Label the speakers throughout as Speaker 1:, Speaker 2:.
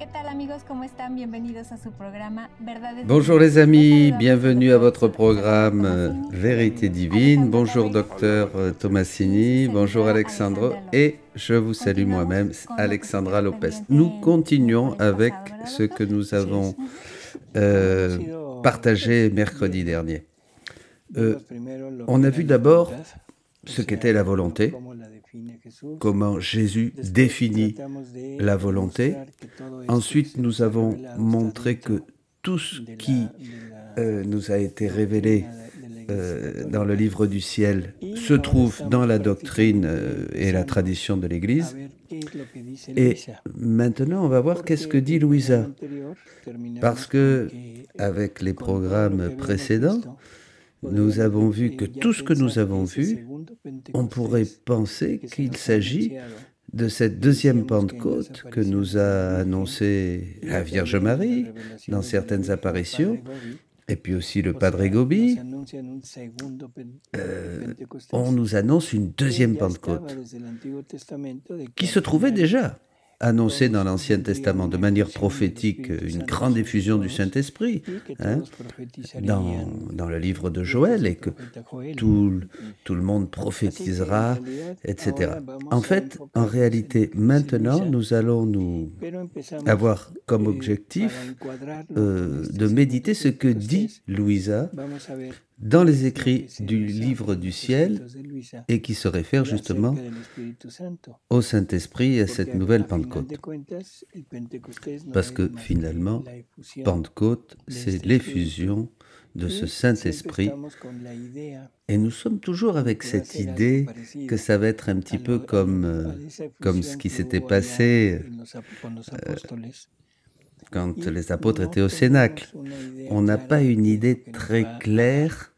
Speaker 1: ¿Qué tal amigos? ¿Cómo están? Bienvenidos a su programa Verdades
Speaker 2: Bonjour
Speaker 1: Divinas.
Speaker 2: les amis,
Speaker 1: Los
Speaker 2: bienvenue à
Speaker 1: saludamos
Speaker 2: votre
Speaker 1: doctor Alejandro
Speaker 2: programme
Speaker 1: Tomasini,
Speaker 2: Vérité divine.
Speaker 1: Alejandro
Speaker 2: Bonjour
Speaker 1: Torres
Speaker 2: docteur
Speaker 1: y su
Speaker 2: Tomassini, bonjour
Speaker 1: servidora
Speaker 2: Alexandre
Speaker 1: Alessandra López.
Speaker 2: et je vous salue
Speaker 1: Continuamos
Speaker 2: moi-même,
Speaker 1: con lo que se
Speaker 2: Alexandra
Speaker 1: quedó
Speaker 2: Lopez.
Speaker 1: pendiente
Speaker 2: Nous
Speaker 1: en
Speaker 2: continuons
Speaker 1: miércoles
Speaker 2: avec
Speaker 1: pasado, ¿verdad,
Speaker 2: ce
Speaker 1: doctor?
Speaker 2: que nous
Speaker 3: Así
Speaker 2: avons
Speaker 3: es.
Speaker 2: euh,
Speaker 3: Hemos ido
Speaker 2: partagé mercredi dernier.
Speaker 3: vimos primero lo
Speaker 2: On
Speaker 3: que
Speaker 2: a
Speaker 3: era
Speaker 2: vu
Speaker 3: la
Speaker 2: d'abord
Speaker 3: voluntad, o
Speaker 2: ce
Speaker 3: sea,
Speaker 2: qu'était la volonté,
Speaker 3: cómo la define Jesús.
Speaker 2: comment Jésus
Speaker 3: Después
Speaker 2: définit
Speaker 3: tratamos de
Speaker 2: la volonté.
Speaker 3: mostrar que todo esto que
Speaker 2: Ensuite,
Speaker 3: se
Speaker 2: nous
Speaker 3: nos ha
Speaker 2: avons
Speaker 3: revelado
Speaker 2: montré
Speaker 3: está
Speaker 2: que
Speaker 3: dentro
Speaker 2: tout ce
Speaker 3: de
Speaker 2: qui nous a été révélé
Speaker 3: doctrina de la Iglesia
Speaker 2: dans le
Speaker 3: católica.
Speaker 2: livre du ciel
Speaker 3: Y
Speaker 2: se
Speaker 3: ahora
Speaker 2: trouve
Speaker 3: estamos
Speaker 2: dans la doctrine
Speaker 3: prácticamente
Speaker 2: et la
Speaker 3: empezando
Speaker 2: tradition de
Speaker 3: a
Speaker 2: l'Église.
Speaker 3: ver qué es lo que dice
Speaker 2: Et
Speaker 3: Luisa.
Speaker 2: maintenant, on va voir qu'est-ce que
Speaker 3: Porque
Speaker 2: dit
Speaker 3: el programa
Speaker 2: Louisa.
Speaker 3: anterior terminamos
Speaker 2: Parce
Speaker 3: con
Speaker 2: que,
Speaker 3: que
Speaker 2: avec les
Speaker 3: con todo lo que
Speaker 2: programmes
Speaker 3: habíamos
Speaker 2: précédents,
Speaker 3: visto,
Speaker 2: nous
Speaker 3: podríamos
Speaker 2: avons vu que
Speaker 3: ya
Speaker 2: tout ce que nous
Speaker 3: pensar que
Speaker 2: avons
Speaker 3: ese
Speaker 2: vu,
Speaker 3: segundo
Speaker 2: on pourrait
Speaker 3: Pentecostés
Speaker 2: penser
Speaker 3: que se
Speaker 2: qu'il
Speaker 3: nos ha
Speaker 2: s'agit
Speaker 3: anunciado,
Speaker 2: de cette deuxième
Speaker 3: decíamos que en las
Speaker 2: Pentecôte que
Speaker 3: apariciones
Speaker 2: nous
Speaker 3: de la
Speaker 2: a
Speaker 3: Virgen
Speaker 2: annoncé
Speaker 3: y
Speaker 2: la Vierge
Speaker 3: también en las
Speaker 2: Marie dans
Speaker 3: revelaciones de la
Speaker 2: certaines
Speaker 3: Virgen al
Speaker 2: apparitions,
Speaker 3: Padre Gobi.
Speaker 2: et puis aussi le
Speaker 3: O
Speaker 2: Padre
Speaker 3: sea, nos
Speaker 2: Gobi.
Speaker 3: anuncian un segundo Pentecostés
Speaker 2: On nous annonce une
Speaker 3: que
Speaker 2: deuxième
Speaker 3: ya estaba
Speaker 2: Pentecôte
Speaker 3: desde el Antiguo Testamento de que
Speaker 2: qui
Speaker 3: al
Speaker 2: se trouvait
Speaker 3: final
Speaker 2: déjà annoncée dans
Speaker 3: todos
Speaker 2: l'Ancien
Speaker 3: tendrían
Speaker 2: Testament de
Speaker 3: una
Speaker 2: manière
Speaker 3: efusión del
Speaker 2: prophétique,
Speaker 3: Espíritu
Speaker 2: une
Speaker 3: Santo
Speaker 2: grande
Speaker 3: sobre
Speaker 2: effusion du
Speaker 3: todos
Speaker 2: Saint-Esprit
Speaker 3: y que
Speaker 2: hein,
Speaker 3: todos profetizarían
Speaker 2: dans le livre de
Speaker 3: desde
Speaker 2: Joël
Speaker 3: el
Speaker 2: et que
Speaker 3: profeta Joel.
Speaker 2: tout le monde
Speaker 3: Así que en
Speaker 2: prophétisera,
Speaker 3: realidad
Speaker 2: etc.
Speaker 3: ahora
Speaker 2: En
Speaker 3: vamos a
Speaker 2: fait, en
Speaker 3: enfocarnos en
Speaker 2: réalité,
Speaker 3: lo que dice
Speaker 2: maintenant,
Speaker 3: Luisa,
Speaker 2: nous allons nous
Speaker 3: pero empezamos
Speaker 2: avoir comme
Speaker 3: para
Speaker 2: objectif
Speaker 3: encuadrarlo con este
Speaker 2: de méditer ce
Speaker 3: segundo
Speaker 2: que dit
Speaker 3: Pentecostés.
Speaker 2: Louisa
Speaker 3: Vamos a ver
Speaker 2: dans les
Speaker 3: lo
Speaker 2: écrits
Speaker 3: que se
Speaker 2: du
Speaker 3: resalta
Speaker 2: livre
Speaker 3: en
Speaker 2: du
Speaker 3: los
Speaker 2: ciel
Speaker 3: escritos de Luisa
Speaker 2: et qui se réfère justement
Speaker 3: acerca del Espíritu Santo.
Speaker 2: au Saint-Esprit et à
Speaker 3: Porque
Speaker 2: cette
Speaker 3: a
Speaker 2: nouvelle
Speaker 3: final de
Speaker 2: Pentecôte.
Speaker 3: cuentas, el Pentecostés no
Speaker 2: Parce
Speaker 3: es
Speaker 2: que
Speaker 3: más que
Speaker 2: finalement,
Speaker 3: la efusión
Speaker 2: Pentecôte,
Speaker 3: de
Speaker 2: c'est
Speaker 3: este Espíritu.
Speaker 2: l'effusion de ce
Speaker 3: Y siempre
Speaker 2: Saint-Esprit.
Speaker 3: estamos con la idea
Speaker 2: Et nous sommes toujours
Speaker 3: de
Speaker 2: avec
Speaker 3: que va a
Speaker 2: cette
Speaker 3: ser algo
Speaker 2: idée que
Speaker 3: parecido
Speaker 2: ça va être un petit
Speaker 3: a,
Speaker 2: peu
Speaker 3: a esa
Speaker 2: comme ce
Speaker 3: efusión
Speaker 2: qui
Speaker 3: que
Speaker 2: s'était
Speaker 3: hubo allá
Speaker 2: passé
Speaker 3: con los apóstoles.
Speaker 2: quand
Speaker 3: Y
Speaker 2: les apôtres
Speaker 3: no
Speaker 2: étaient au Cénacle.
Speaker 3: tenemos una idea
Speaker 2: On n'a
Speaker 3: clara
Speaker 2: pas
Speaker 3: de
Speaker 2: une
Speaker 3: qué es
Speaker 2: idée
Speaker 3: lo que nos
Speaker 2: très
Speaker 3: va a dar.
Speaker 2: claire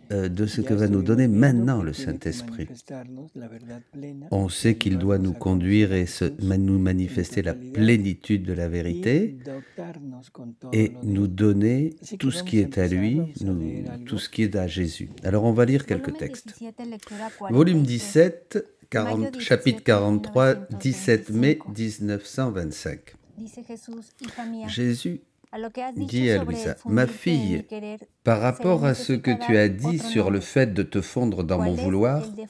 Speaker 2: de ce
Speaker 3: Ya
Speaker 2: que va nous
Speaker 3: estuvimos
Speaker 2: donner
Speaker 3: viendo
Speaker 2: maintenant
Speaker 3: que
Speaker 2: le
Speaker 3: tiene que
Speaker 2: Saint-Esprit.
Speaker 3: manifestarnos la verdad plena,
Speaker 2: On sait qu'il doit
Speaker 3: llevarnos
Speaker 2: nous
Speaker 3: a
Speaker 2: conduire
Speaker 3: conocer a
Speaker 2: et
Speaker 3: Jesús
Speaker 2: nous
Speaker 3: en
Speaker 2: manifester la
Speaker 3: totalidad
Speaker 2: plénitude de la
Speaker 3: y
Speaker 2: vérité
Speaker 3: dotarnos con todo
Speaker 2: et
Speaker 3: lo de
Speaker 2: nous
Speaker 3: él.
Speaker 2: donner
Speaker 3: Así que
Speaker 2: tout ce qui
Speaker 3: vamos a
Speaker 2: est à
Speaker 3: empezar,
Speaker 2: lui,
Speaker 3: vamos a leer
Speaker 2: tout
Speaker 3: algo.
Speaker 2: ce qui est à Jésus. Alors on va lire quelques
Speaker 1: Volumen
Speaker 2: textes.
Speaker 1: 17, lectura
Speaker 2: Volume
Speaker 1: 43,
Speaker 2: 17,
Speaker 1: mayo
Speaker 2: chapitre
Speaker 1: 17 de
Speaker 2: 43, 17 mai
Speaker 1: 1925.
Speaker 2: 1925.
Speaker 1: Dice Jesús, hija mía,
Speaker 2: Jésus
Speaker 1: a lo que has dicho
Speaker 2: dit à
Speaker 1: sobre
Speaker 2: Louisa, ma
Speaker 1: fundirte en mi
Speaker 2: fille,
Speaker 1: querer,
Speaker 2: par
Speaker 1: se le
Speaker 2: rapport à ce que
Speaker 1: necesita
Speaker 2: tu
Speaker 1: dar
Speaker 2: as dit
Speaker 1: otro
Speaker 2: sur le
Speaker 1: nombre,
Speaker 2: fait de te fondre dans mon
Speaker 1: cual es
Speaker 2: vouloir,
Speaker 1: el de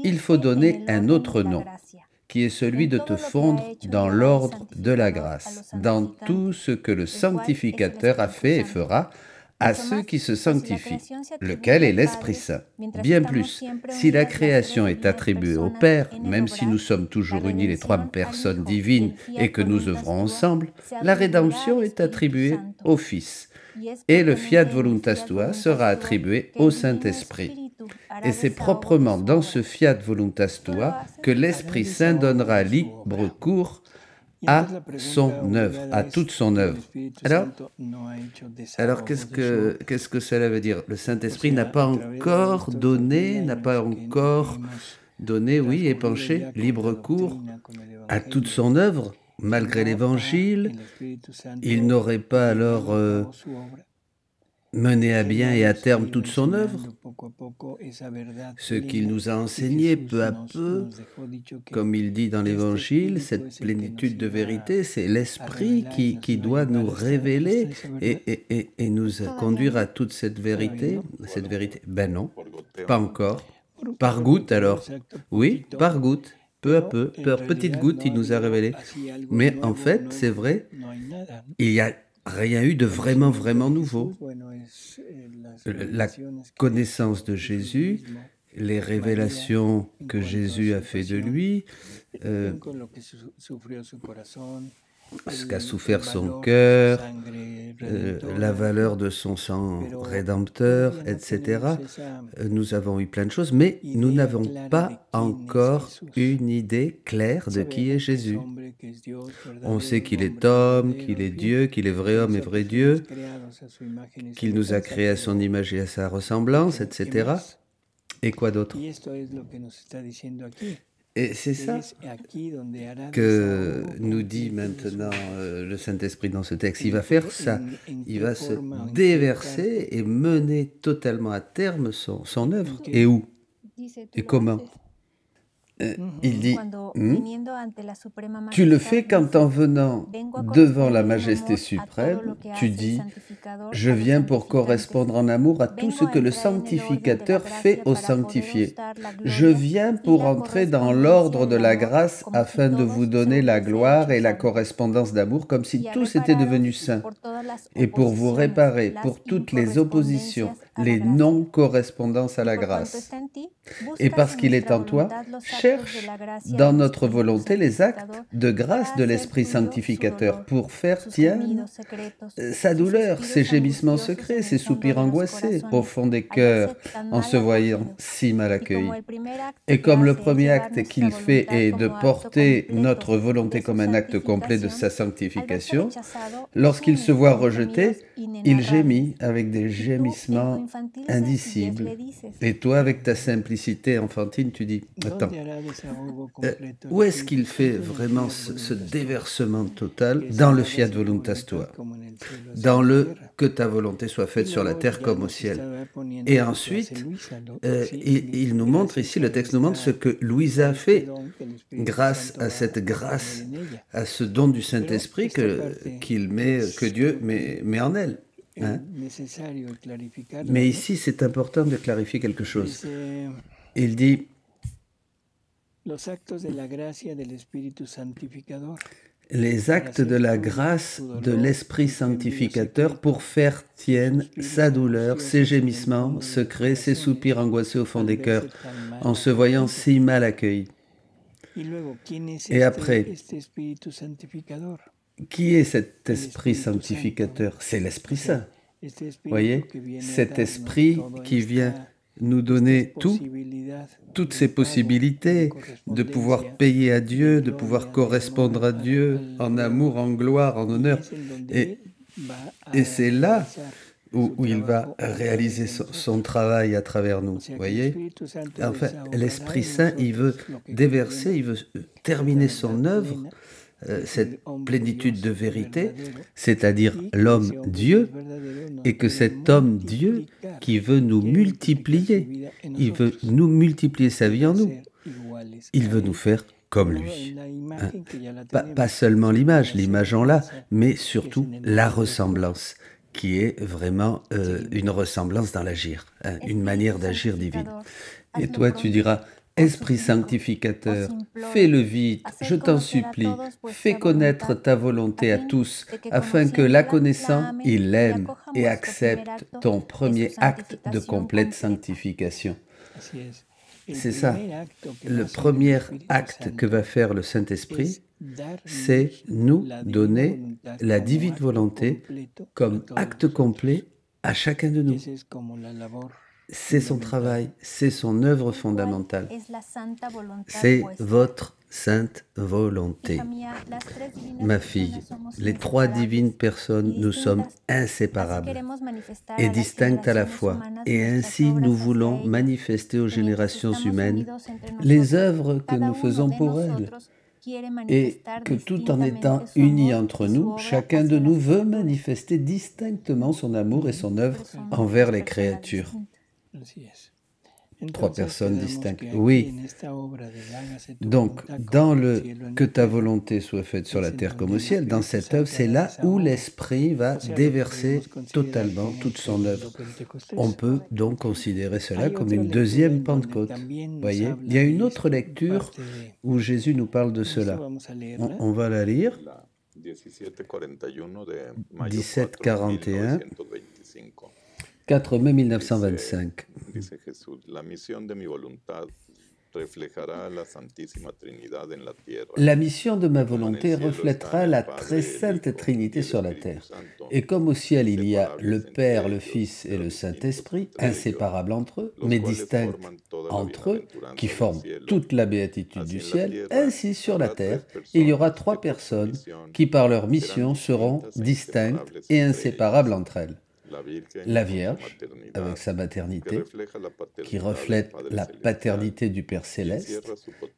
Speaker 2: il faut
Speaker 1: fundirte en
Speaker 2: donner
Speaker 1: el
Speaker 2: un
Speaker 1: orden
Speaker 2: autre
Speaker 1: de la
Speaker 2: nom,
Speaker 1: gracia.
Speaker 2: qui est celui
Speaker 1: En
Speaker 2: de
Speaker 1: todo
Speaker 2: te
Speaker 1: lo que ha
Speaker 2: fondre
Speaker 1: hecho
Speaker 2: dans
Speaker 1: y hará el
Speaker 2: l'ordre de la
Speaker 1: santificador a los
Speaker 2: grâce, dans
Speaker 1: santificantes,
Speaker 2: tout ce que le
Speaker 1: el cual es el
Speaker 2: sanctificateur a
Speaker 1: Espíritu
Speaker 2: fait et
Speaker 1: Santo.
Speaker 2: fera à
Speaker 1: Mucho
Speaker 2: ceux
Speaker 1: más,
Speaker 2: qui se
Speaker 1: pues si la
Speaker 2: sanctifient,
Speaker 1: creación se atribuye
Speaker 2: lequel est
Speaker 1: al
Speaker 2: l'Esprit
Speaker 1: Padre,
Speaker 2: Saint.
Speaker 1: mientras
Speaker 2: Bien
Speaker 1: estamos
Speaker 2: plus,
Speaker 1: siempre
Speaker 2: si la
Speaker 1: unidas las tres
Speaker 2: création est
Speaker 1: divinas
Speaker 2: attribuée au
Speaker 1: personas
Speaker 2: Père,
Speaker 1: en el
Speaker 2: même si nous
Speaker 1: obrar,
Speaker 2: sommes
Speaker 1: la
Speaker 2: toujours unis les trois
Speaker 1: redención al
Speaker 2: personnes
Speaker 1: Hijo y
Speaker 2: divines
Speaker 1: el
Speaker 2: et
Speaker 1: fiat
Speaker 2: que nous
Speaker 1: voluntas
Speaker 2: œuvrons
Speaker 1: tua
Speaker 2: ensemble,
Speaker 1: se
Speaker 2: la
Speaker 1: atribuirá al
Speaker 2: rédemption est
Speaker 1: Espíritu
Speaker 2: attribuée
Speaker 1: Santo.
Speaker 2: au Fils.
Speaker 1: Y es
Speaker 2: Et le
Speaker 1: propiamente
Speaker 2: fiat
Speaker 1: en el
Speaker 2: voluntas
Speaker 1: fiat
Speaker 2: tua
Speaker 1: voluntas
Speaker 2: sera
Speaker 1: tua
Speaker 2: attribué
Speaker 1: que
Speaker 2: au
Speaker 1: el divino
Speaker 2: Saint-Esprit.
Speaker 1: Espíritu hará
Speaker 2: Et c'est
Speaker 1: desahogo de
Speaker 2: proprement
Speaker 1: su
Speaker 2: dans
Speaker 1: obra.
Speaker 2: ce fiat voluntas
Speaker 1: Esto lo
Speaker 2: tua
Speaker 1: hace
Speaker 2: que
Speaker 3: Hará
Speaker 2: l'Esprit Saint
Speaker 3: desahogo
Speaker 2: donnera
Speaker 3: de su
Speaker 2: libre
Speaker 3: obra.
Speaker 2: cours
Speaker 3: Y
Speaker 2: à
Speaker 3: entonces la pregunta
Speaker 2: son œuvre,
Speaker 3: obligada
Speaker 2: à toute
Speaker 3: es
Speaker 2: son
Speaker 3: que el
Speaker 2: œuvre.
Speaker 3: Espíritu
Speaker 2: Alors,
Speaker 3: Santo no ha hecho
Speaker 2: alors
Speaker 3: desahogo de su obra.
Speaker 2: qu'est-ce que cela veut dire? Le
Speaker 3: O
Speaker 2: Saint-Esprit n'a
Speaker 3: sea,
Speaker 2: pas
Speaker 3: a través de
Speaker 2: encore
Speaker 3: estos
Speaker 2: donné, n'a
Speaker 3: 2000
Speaker 2: pas
Speaker 3: años que
Speaker 2: encore
Speaker 3: hemos
Speaker 2: donné, oui,
Speaker 3: transcurrido
Speaker 2: épanché,
Speaker 3: ya con la
Speaker 2: libre cours
Speaker 3: doctrina, con el
Speaker 2: à toute
Speaker 3: Evangelio,
Speaker 2: son œuvre, malgré
Speaker 3: no
Speaker 2: l'Évangile.
Speaker 3: el Espíritu Santo
Speaker 2: Il n'aurait pas alors
Speaker 3: llevado a cabo su obra.
Speaker 2: mené à
Speaker 3: Él
Speaker 2: bien
Speaker 3: ya
Speaker 2: et à
Speaker 3: nos ha
Speaker 2: terme
Speaker 3: ido
Speaker 2: toute son œuvre,
Speaker 3: enseñando poco a poco esa verdad
Speaker 2: ce qu'il
Speaker 3: plena
Speaker 2: nous a
Speaker 3: y
Speaker 2: enseigné
Speaker 3: Jesús
Speaker 2: peu à
Speaker 3: nos
Speaker 2: peu,
Speaker 3: dejó dicho que
Speaker 2: comme il dit dans
Speaker 3: este
Speaker 2: l'Évangile,
Speaker 3: Espíritu
Speaker 2: cette
Speaker 3: es el que nos
Speaker 2: plénitude de
Speaker 3: iba
Speaker 2: vérité, c'est
Speaker 3: a
Speaker 2: l'Esprit
Speaker 3: revelar y nos
Speaker 2: qui
Speaker 3: iba a
Speaker 2: doit nous
Speaker 3: llevar
Speaker 2: révéler
Speaker 3: hasta esa verdad.
Speaker 2: et nous
Speaker 1: Todavía
Speaker 2: conduire
Speaker 1: no.
Speaker 2: à toute cette
Speaker 3: Todavía
Speaker 2: vérité.
Speaker 3: no.
Speaker 2: Cette vérité, ben non, pas encore.
Speaker 3: Por
Speaker 2: Par
Speaker 3: poco,
Speaker 2: goutte
Speaker 3: pero
Speaker 2: alors.
Speaker 3: exacto,
Speaker 2: Oui,
Speaker 3: poquito.
Speaker 2: par goutte, peu à
Speaker 3: Pero
Speaker 2: peu,
Speaker 3: en
Speaker 2: par petites
Speaker 3: realidad
Speaker 2: gouttes,
Speaker 3: no
Speaker 2: il
Speaker 3: ha
Speaker 2: nous a
Speaker 3: habido
Speaker 2: révélé.
Speaker 3: así algo
Speaker 2: Mais en
Speaker 3: nuevo,
Speaker 2: fait, c'est
Speaker 3: nuevo.
Speaker 2: vrai,
Speaker 3: No hay nada.
Speaker 2: il n'y a rien eu de vraiment,
Speaker 3: Conocimiento
Speaker 2: vraiment
Speaker 3: de
Speaker 2: nouveau.
Speaker 3: Jesús, bueno, es las
Speaker 2: La
Speaker 3: revelaciones que
Speaker 2: connaissance de
Speaker 3: Jesús
Speaker 2: Jésus,
Speaker 3: mismo,
Speaker 2: les
Speaker 3: María,
Speaker 2: révélations
Speaker 3: en
Speaker 2: que
Speaker 3: cuanto a
Speaker 2: Jésus
Speaker 3: su
Speaker 2: a fait de
Speaker 3: pasión,
Speaker 2: lui,
Speaker 3: con lo que sufrió su corazón,
Speaker 2: ce qu'a
Speaker 3: el
Speaker 2: souffert son
Speaker 3: valor de su
Speaker 2: cœur,
Speaker 3: sangre
Speaker 2: la
Speaker 3: redentora,
Speaker 2: valeur de son sang
Speaker 3: pero
Speaker 2: rédempteur,
Speaker 3: todavía no
Speaker 2: etc.
Speaker 3: tenemos esa
Speaker 2: Nous avons eu plein de choses, mais nous
Speaker 3: idea
Speaker 2: n'avons
Speaker 3: clara de
Speaker 2: pas
Speaker 3: quién es
Speaker 2: encore
Speaker 3: Jesús.
Speaker 2: une idée claire de qui est
Speaker 3: Sabemos que es
Speaker 2: Jésus.
Speaker 3: hombre, que es Dios
Speaker 2: On sait
Speaker 3: verdadero,
Speaker 2: qu'il est
Speaker 3: hombre
Speaker 2: homme,
Speaker 3: verdadero,
Speaker 2: qu'il
Speaker 3: en
Speaker 2: est
Speaker 3: fin,
Speaker 2: Dieu, qu'il est vrai
Speaker 3: que
Speaker 2: homme et
Speaker 3: nosotros
Speaker 2: vrai
Speaker 3: fuimos
Speaker 2: Dieu,
Speaker 3: creados a su imagen y
Speaker 2: qu'il nous a
Speaker 3: semejanza,
Speaker 2: créés à son
Speaker 3: pero
Speaker 2: image et à sa ressemblance,
Speaker 3: ¿qué
Speaker 2: etc.
Speaker 3: más?
Speaker 2: Et quoi d'autre?
Speaker 3: Y esto es lo que nos está diciendo aquí.
Speaker 2: Et c'est ça
Speaker 3: Es aquí donde hará
Speaker 2: que
Speaker 3: desahogo
Speaker 2: nous dit
Speaker 3: completo de su
Speaker 2: maintenant
Speaker 3: obra.
Speaker 2: le Saint-Esprit dans ce texte. Il
Speaker 3: En
Speaker 2: va faire
Speaker 3: qué-
Speaker 2: ça.
Speaker 3: en
Speaker 2: Il
Speaker 3: qué
Speaker 2: va se
Speaker 3: forma, en qué
Speaker 2: déverser et mener totalement à terme son œuvre.
Speaker 3: En qué-
Speaker 2: Et où?
Speaker 1: Dice, tú
Speaker 2: Et
Speaker 1: lo
Speaker 2: comment?
Speaker 1: haces.
Speaker 2: il dit,
Speaker 1: Cuando
Speaker 2: Hmm,
Speaker 1: viniendo ante la Suprema
Speaker 2: tu le
Speaker 1: Majestad,
Speaker 2: fais quand
Speaker 1: dice,
Speaker 2: en venant
Speaker 1: vengo a
Speaker 2: devant la
Speaker 1: corresponder en
Speaker 2: majesté
Speaker 1: amor a todo
Speaker 2: suprême,
Speaker 1: lo que
Speaker 2: tu
Speaker 1: hace el
Speaker 2: dis,
Speaker 1: santificador
Speaker 2: je
Speaker 1: a los
Speaker 2: viens pour
Speaker 1: santificantes.
Speaker 2: correspondre en amour à tout ce
Speaker 1: Vengo a
Speaker 2: que le
Speaker 1: entrar en el orden de la
Speaker 2: sanctificateur fait
Speaker 1: gracia
Speaker 2: aux
Speaker 1: para poderos
Speaker 2: sanctifiés.
Speaker 1: dar la
Speaker 2: Je
Speaker 1: gloria
Speaker 2: viens
Speaker 1: y
Speaker 2: pour
Speaker 1: la
Speaker 2: entrer dans
Speaker 1: correspondencia
Speaker 2: l'ordre de
Speaker 1: del
Speaker 2: la
Speaker 1: amor,
Speaker 2: grâce
Speaker 1: como si
Speaker 2: afin de vous
Speaker 1: todos se
Speaker 2: donner la
Speaker 1: hubiesen
Speaker 2: gloire
Speaker 1: hecho
Speaker 2: et la
Speaker 1: salvos,
Speaker 2: correspondance d'amour comme si
Speaker 1: y a
Speaker 2: tous étaient
Speaker 1: repararos
Speaker 2: devenus saints,
Speaker 1: por todas las
Speaker 2: et pour vous
Speaker 1: oposiciones,
Speaker 2: réparer
Speaker 1: las
Speaker 2: pour toutes les oppositions,
Speaker 1: incorrespondencias a la
Speaker 2: les
Speaker 1: gracia.
Speaker 2: non-correspondances à
Speaker 1: Y
Speaker 2: la
Speaker 1: por cuanto
Speaker 2: grâce.
Speaker 1: está en ti,
Speaker 2: Et
Speaker 1: buscas
Speaker 2: parce
Speaker 1: en
Speaker 2: qu'il est
Speaker 1: nuestra
Speaker 2: en toi,
Speaker 1: voluntad los actos de
Speaker 2: cherche
Speaker 1: la gracia
Speaker 2: dans
Speaker 1: del
Speaker 2: notre
Speaker 1: Espíritu
Speaker 2: volonté les actes
Speaker 1: santificador
Speaker 2: de
Speaker 1: para
Speaker 2: grâce de
Speaker 1: hacer
Speaker 2: l'Esprit
Speaker 1: tuyo su
Speaker 2: sanctificateur
Speaker 1: dolor,
Speaker 2: pour faire
Speaker 1: sus
Speaker 2: tienne
Speaker 1: gemidos secretos,
Speaker 2: sa
Speaker 1: sus
Speaker 2: douleur, ses
Speaker 1: suspiros
Speaker 2: gémissements
Speaker 1: angustiosos
Speaker 2: secrets,
Speaker 1: en
Speaker 2: ses
Speaker 1: el fondo
Speaker 2: soupirs
Speaker 1: de los
Speaker 2: angoissés au
Speaker 1: corazones,
Speaker 2: fond des
Speaker 1: al
Speaker 2: cœurs
Speaker 1: verse tan
Speaker 2: en
Speaker 1: mal
Speaker 2: se voyant
Speaker 1: acogido.
Speaker 2: si mal
Speaker 1: Y
Speaker 2: accueillis.
Speaker 1: como el primer acto
Speaker 2: Et
Speaker 1: que
Speaker 2: comme le
Speaker 1: hace es
Speaker 2: premier
Speaker 1: llevar
Speaker 2: acte
Speaker 1: nuestra
Speaker 2: qu'il fait
Speaker 1: voluntad
Speaker 2: est de
Speaker 1: como acto
Speaker 2: porter
Speaker 1: completo
Speaker 2: notre
Speaker 1: de
Speaker 2: volonté
Speaker 1: su
Speaker 2: comme un acte complet de sa
Speaker 1: santificación, al verse
Speaker 2: sanctification,
Speaker 1: rechazado,
Speaker 2: lorsqu'il se
Speaker 1: gime
Speaker 2: voit
Speaker 1: con
Speaker 2: rejeté,
Speaker 1: gemidos
Speaker 2: il
Speaker 1: inenarrables.
Speaker 2: gémit avec des
Speaker 1: Y tú, en tu
Speaker 2: gémissements
Speaker 1: infantil sencillez,
Speaker 2: indicibles.
Speaker 1: le dices,
Speaker 2: Et toi, avec ta simplicité enfantine, tu dis, attends,
Speaker 3: ¿Dónde hará desahogo completo el
Speaker 2: où est-ce qu'il
Speaker 3: Espíritu
Speaker 2: fait
Speaker 3: Santo en el
Speaker 2: vraiment
Speaker 3: fiat
Speaker 2: ce
Speaker 3: voluntas tuum?
Speaker 2: déversement total
Speaker 3: Que se
Speaker 2: dans le
Speaker 3: haga
Speaker 2: fiat
Speaker 3: tu
Speaker 2: voluntas
Speaker 3: voluntad
Speaker 2: tua,
Speaker 3: como en el cielo, así
Speaker 2: dans
Speaker 3: en la
Speaker 2: le
Speaker 3: tierra.
Speaker 2: que ta volonté soit
Speaker 3: Y
Speaker 2: faite sur la
Speaker 3: luego
Speaker 2: terre
Speaker 3: ya
Speaker 2: comme au
Speaker 3: nos
Speaker 2: ciel.
Speaker 3: está poniendo
Speaker 2: Et
Speaker 3: lo que hace
Speaker 2: ensuite,
Speaker 3: Luisa,
Speaker 2: il nous montre ici, le texte nous montre ce que Louisa a fait grâce à cette grâce, à ce don du Saint-Esprit que Dieu met en elle. Hein. Mais ici, c'est important de clarifier quelque chose. Il dit,
Speaker 3: los actos de la gracia del Espíritu Santificador.
Speaker 2: Les actes de la grâce de l'Esprit sanctificateur pour faire tienne sa douleur, ses gémissements secrets, ses soupirs angoissés au fond des cœurs, en se voyant si mal accueillis. Et après, qui est cet Esprit sanctificateur? C'est l'Esprit Saint. Voyez, cet Esprit qui vient nous donner toutes ces possibilités de pouvoir payer à Dieu, de pouvoir correspondre à Dieu en amour, en gloire, en honneur. Et c'est là où il va réaliser son travail à travers nous. Voyez, enfin, l'Esprit Saint, il veut déverser, il veut terminer son œuvre, cette plénitude de vérité, c'est-à-dire l'homme-Dieu, et que cet homme-Dieu qui veut nous multiplier, il veut nous multiplier sa vie en nous, il veut nous faire comme lui. Hein? Pas seulement l'image en l'a, mais surtout la ressemblance, qui est vraiment une ressemblance dans l'agir, hein, une manière d'agir divine. Et toi, tu diras, Esprit sanctificateur, fais-le vite, je t'en supplie, fais connaître ta volonté à tous, afin que, la connaissant, ils l'aiment et acceptent ton premier acte de complète sanctification. C'est ça. Le premier acte que va faire le Saint-Esprit, c'est nous donner la divine volonté comme acte complet à chacun de nous. C'est son travail, c'est son œuvre fondamentale. C'est votre sainte volonté. Ma fille, les trois divines personnes, nous sommes inséparables et distinctes à la fois. Et ainsi, nous voulons manifester aux générations humaines les œuvres que nous faisons pour elles. Et que tout en étant unis entre nous, chacun de nous veut manifester distinctement son amour et son œuvre envers les créatures. Trois personnes distinctes. Oui. Donc, dans le « que ta volonté soit faite sur la terre comme au ciel », dans cette œuvre, c'est là où l'Esprit va déverser totalement toute son œuvre. On peut donc considérer cela comme une deuxième Pentecôte. Voyez, il y a une autre lecture où Jésus nous parle de cela. On va la lire. 1741. 4 mai 1925.
Speaker 4: Dice Jesús, la misión de mi voluntad reflejará la Santísima Trinidad en la tierra.
Speaker 2: La mission de ma volonté reflètera la très sainte Trinité sur la terre. Et comme au ciel il y a le Père, le Fils et le Saint-Esprit, inséparables entre eux, mais distincts entre eux, qui forment toute la béatitude du ciel, ainsi sur la terre, il y aura trois personnes qui par leur mission seront distinctes et inséparables entre elles. La Vierge, avec sa maternité, qui reflète la paternité du Père Céleste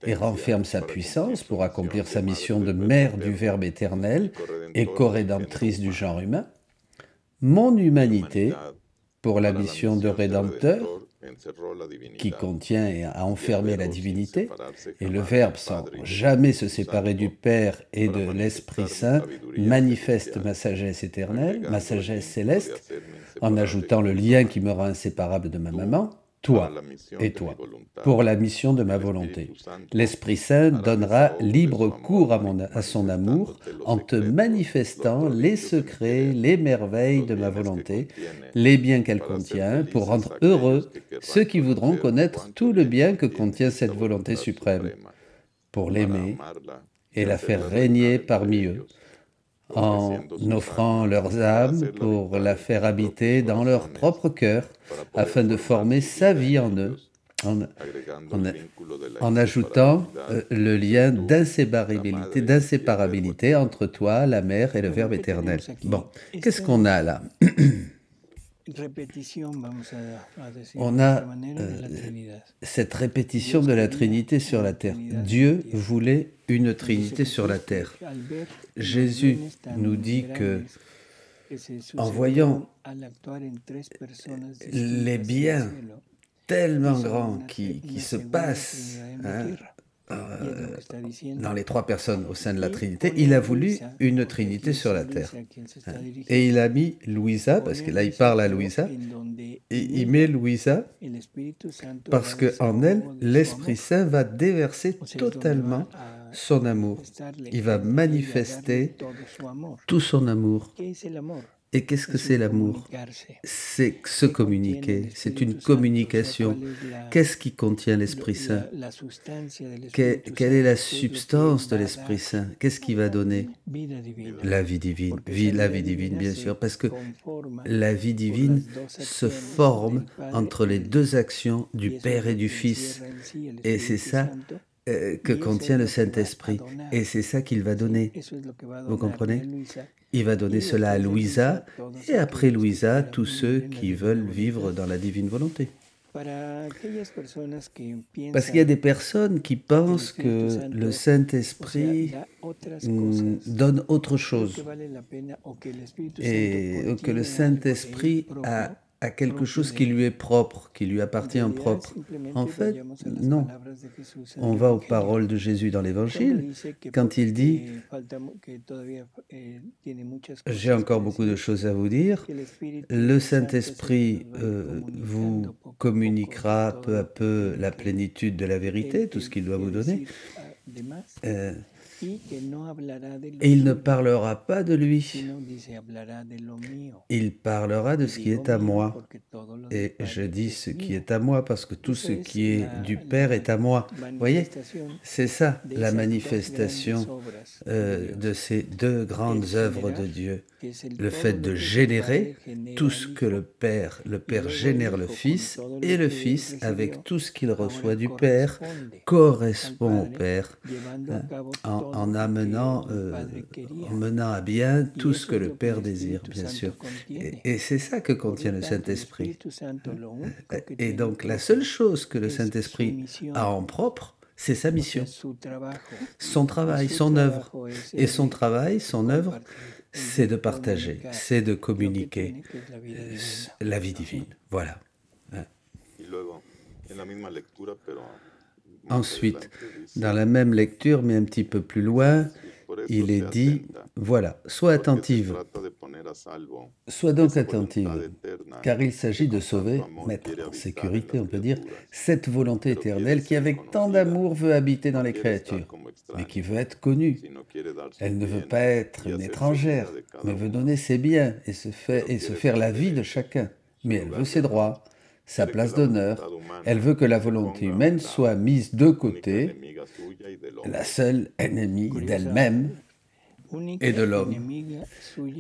Speaker 2: et renferme sa puissance pour accomplir sa mission de mère du Verbe éternel et co-rédemptrice du genre humain. Mon humanité, pour la mission de Rédempteur, qui contient et a enfermé la divinité, et le Verbe, sans jamais se séparer du Père et de l'Esprit Saint, manifeste ma sagesse éternelle, ma sagesse céleste, en ajoutant le lien qui me rend inséparable de ma maman, toi et toi, pour la mission de ma volonté. L'Esprit Saint donnera libre cours à son amour en te manifestant les secrets, les merveilles de ma volonté, les biens qu'elle contient, pour rendre heureux ceux qui voudront connaître tout le bien que contient cette volonté suprême, pour l'aimer et la faire régner parmi eux, en offrant leurs âmes pour la faire habiter dans leur propre cœur, afin de former sa vie en eux, en ajoutant le lien d'inséparabilité entre toi, la mère et le Verbe éternel. Bon, qu'est-ce qu'on a là? On a cette répétition de la Trinité sur la terre. Dieu voulait une Trinité sur la terre. Jésus nous dit que, en voyant les biens tellement grands qui se passent dans les trois personnes au sein de la Trinité, il a voulu une Trinité sur la terre. Et il a mis Louisa, parce que là il parle à Louisa, et il met Louisa parce qu'en elle, l'Esprit Saint va déverser totalement son amour. Il va manifester tout son amour. Et qu'est-ce que c'est l'amour? C'est se communiquer, c'est une communication. Qu'est-ce qui contient l'Esprit Saint? Quelle est la substance de l'Esprit Saint? Qu'est-ce qui va donner? La vie divine. La vie divine, bien sûr, parce que la vie divine se forme entre les deux actions du Père et du Fils. Et c'est ça que contient le Saint-Esprit. Et c'est ça qu'il va donner. Vous comprenez? Il va donner cela à Louisa, et après Louisa, tous ceux qui veulent vivre dans la divine volonté. Parce qu'il y a des personnes qui pensent que le Saint-Esprit donne autre chose, et que le Saint-Esprit a quelque chose qui lui est propre, qui lui appartient en propre. En fait, non. On va aux paroles de Jésus dans l'Évangile, quand il dit « J'ai encore beaucoup de choses à vous dire, le Saint-Esprit vous communiquera peu à peu la plénitude de la vérité, tout ce qu'il doit vous donner. Et il ne parlera pas de lui, il parlera de ce qui est à moi. Et je dis ce qui est à moi parce que tout ce qui est du Père est à moi. Vous voyez, c'est ça la manifestation de ces deux grandes œuvres de Dieu. Le fait de générer tout ce que le Père génère le Fils, et le Fils, avec tout ce qu'il reçoit du Père, correspond au Père, en menant à bien tout ce que le Père désire, bien sûr. Et c'est ça que contient le Saint-Esprit. Et donc la seule chose que le Saint-Esprit a en propre, c'est sa mission, son travail, son œuvre. Et son travail, son œuvre, c'est de partager, c'est de communiquer la vie divine. Voilà. Ensuite, dans la même lecture, mais un petit peu plus loin, il est dit, voilà, sois attentive, sois donc attentive, car il s'agit de sauver, mettre en sécurité, on peut dire, cette volonté éternelle qui, avec tant d'amour, veut habiter dans les créatures, mais qui veut être connue. Elle ne veut pas être une étrangère, mais veut donner ses biens et se faire la vie de chacun. Mais elle veut ses droits, sa place d'honneur. Elle veut que la volonté humaine soit mise de côté, la seule ennemie d'elle-même et de l'homme,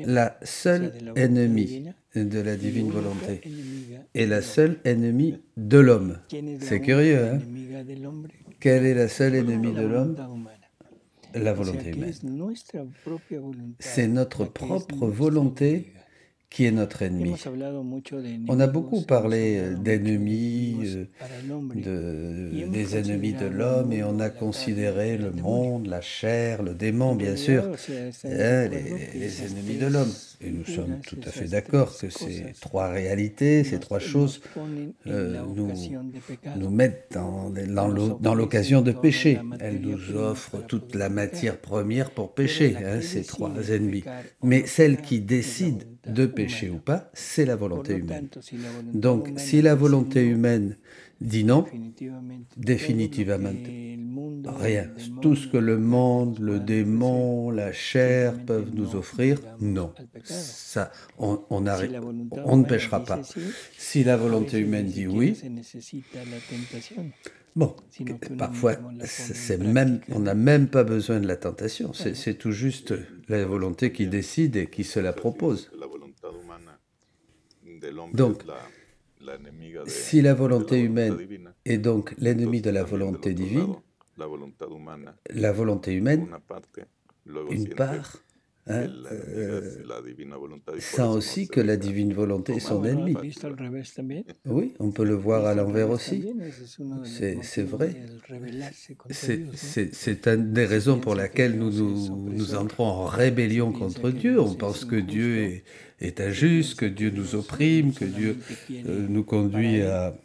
Speaker 2: la seule ennemie de la divine volonté et la seule ennemie de l'homme. C'est curieux, hein? Quelle est la seule ennemie de l'homme? La volonté humaine. C'est notre propre volonté qui est notre ennemi. On a beaucoup parlé d'ennemis, des ennemis de l'homme, et on a considéré le monde, la chair, le démon, bien sûr, les ennemis de l'homme. Et nous sommes tout à fait d'accord que ces trois réalités, ces trois choses nous mettent dans l'occasion de pécher. Elles nous offrent toute la matière première pour pécher, ces trois ennemis. Mais celle qui décide de pécher ou pas, c'est la volonté humaine. Donc, si la volonté humaine dit non, définitivement, rien. Tout ce que le monde, le démon, la chair peuvent nous offrir, non. Ça, on ne péchera pas. Si la volonté humaine dit oui, bon, parfois, on n'a même pas besoin de la tentation. C'est tout juste la volonté qui décide et qui se la propose. Donc, si la volonté humaine est donc l'ennemi de la volonté divine, la volonté humaine, une part, sent aussi que la divine volonté est son ennemi. Oui, on peut le voir à l'envers aussi. C'est vrai. C'est une des raisons pour laquelle nous entrons en rébellion contre Dieu. On pense que Dieu est injuste, que Dieu nous opprime, que Dieu nous conduit à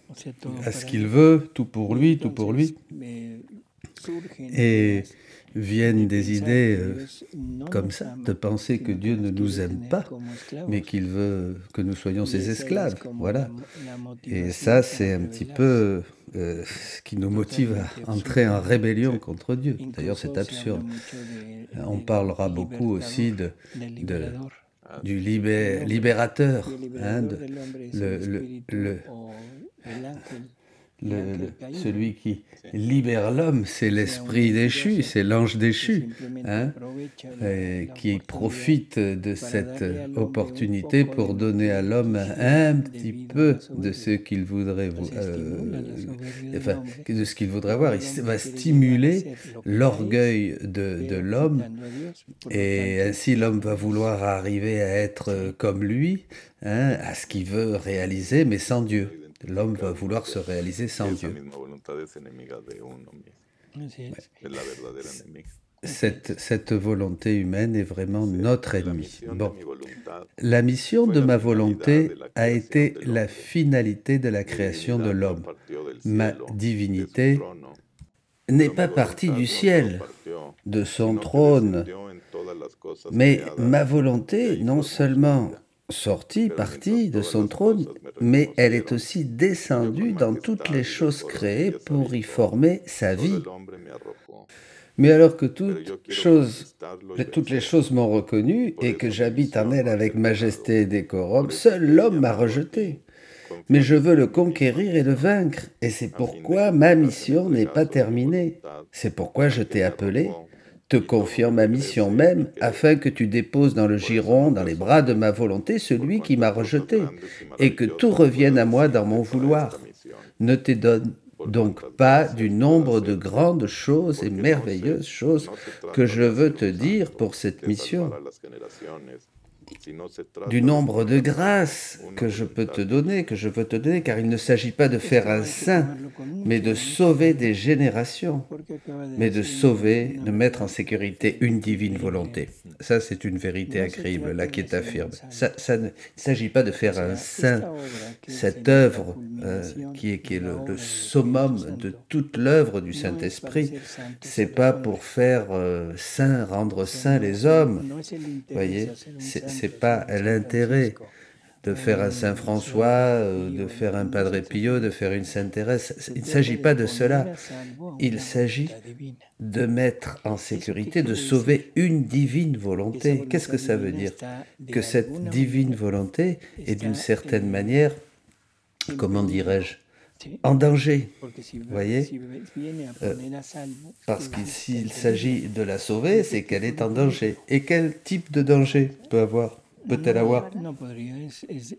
Speaker 2: ce qu'il veut, tout pour lui, tout pour lui. Et viennent des idées comme ça, de penser que Dieu ne nous aime pas, mais qu'il veut que nous soyons ses esclaves. Voilà. Et ça, c'est un petit peu ce qui nous motive à entrer en rébellion contre Dieu. D'ailleurs, c'est absurde. On parlera beaucoup aussi du libérateur, celui qui libère l'homme, c'est l'esprit déchu, c'est l'ange déchu, qui profite de cette opportunité pour donner à l'homme un petit peu de ce qu'il voudrait, de ce qu'il voudrait avoir. Il va stimuler l'orgueil de l'homme, et ainsi l'homme va vouloir arriver à être comme lui, à ce qu'il veut réaliser, mais sans Dieu. L'homme va vouloir se réaliser sans Dieu. Cette volonté humaine est vraiment notre ennemi. Bon, la mission de ma volonté a été la finalité de la création de l'homme. Ma divinité n'est pas partie du ciel, de son trône, mais ma volonté, non seulement partie de son trône, mais elle est aussi descendue dans toutes les choses créées pour y former sa vie. Mais alors que toutes les choses m'ont reconnu et que j'habite en elle avec majesté et décorum, seul l'homme m'a rejeté. Mais je veux le conquérir et le vaincre, et c'est pourquoi ma mission n'est pas terminée. C'est pourquoi je t'ai appelé, te confiant ma mission même, afin que tu déposes dans le giron, dans les bras de ma volonté, celui qui m'a rejeté, et que tout revienne à moi dans mon vouloir. Ne t'étonne donc pas du nombre de grandes choses et merveilleuses choses que je veux te dire pour cette mission, du nombre de grâces que je peux te donner, car il ne s'agit pas de faire un saint, mais de sauver des générations, mais de mettre en sécurité une divine volonté. Ça, c'est une vérité incroyable, là, qui est affirme. Ça ne s'agit pas de faire un saint, cette œuvre qui est le summum de toute l'œuvre du Saint-Esprit. C'est pas pour faire saint, rendre saints les hommes, voyez, c'est pas l'intérêt de faire un Saint François, de faire un Padre Pio, de faire une Sainte Thérèse. Il ne s'agit pas de cela. Il s'agit de mettre en sécurité, de sauver une divine volonté. Qu'est-ce que ça veut dire? Que cette divine volonté est d'une certaine manière, comment dirais-je, en danger, vous voyez, parce que s'il s'agit de la sauver, c'est qu'elle est en danger. Et quel type de danger peut-elle avoir?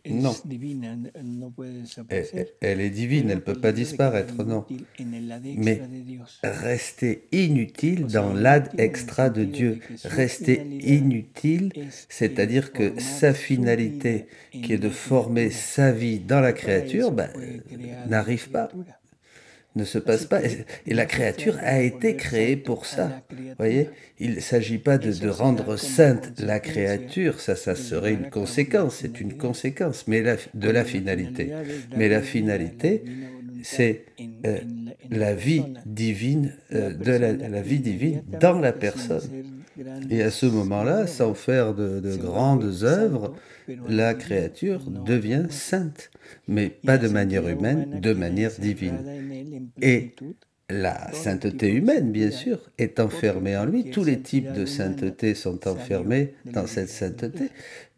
Speaker 2: Non. Elle est divine, elle ne peut pas disparaître, non. Mais rester inutile dans l'ad extra de Dieu. Rester inutile, c'est-à-dire que sa finalité, qui est de former sa vie dans la créature, n'arrive pas. ne se passe pas. Et la créature a été créée pour ça. Voyez, il ne s'agit pas de rendre sainte la créature, ça serait une conséquence, c'est une conséquence de la finalité. Mais la finalité, c'est la vie divine, la vie divine dans la personne. Et à ce moment-là, sans faire de grandes œuvres, la créature devient sainte, mais pas de manière humaine, de manière divine. Et la sainteté humaine, bien sûr, est enfermée en lui. Tous les types de sainteté sont enfermés dans cette sainteté,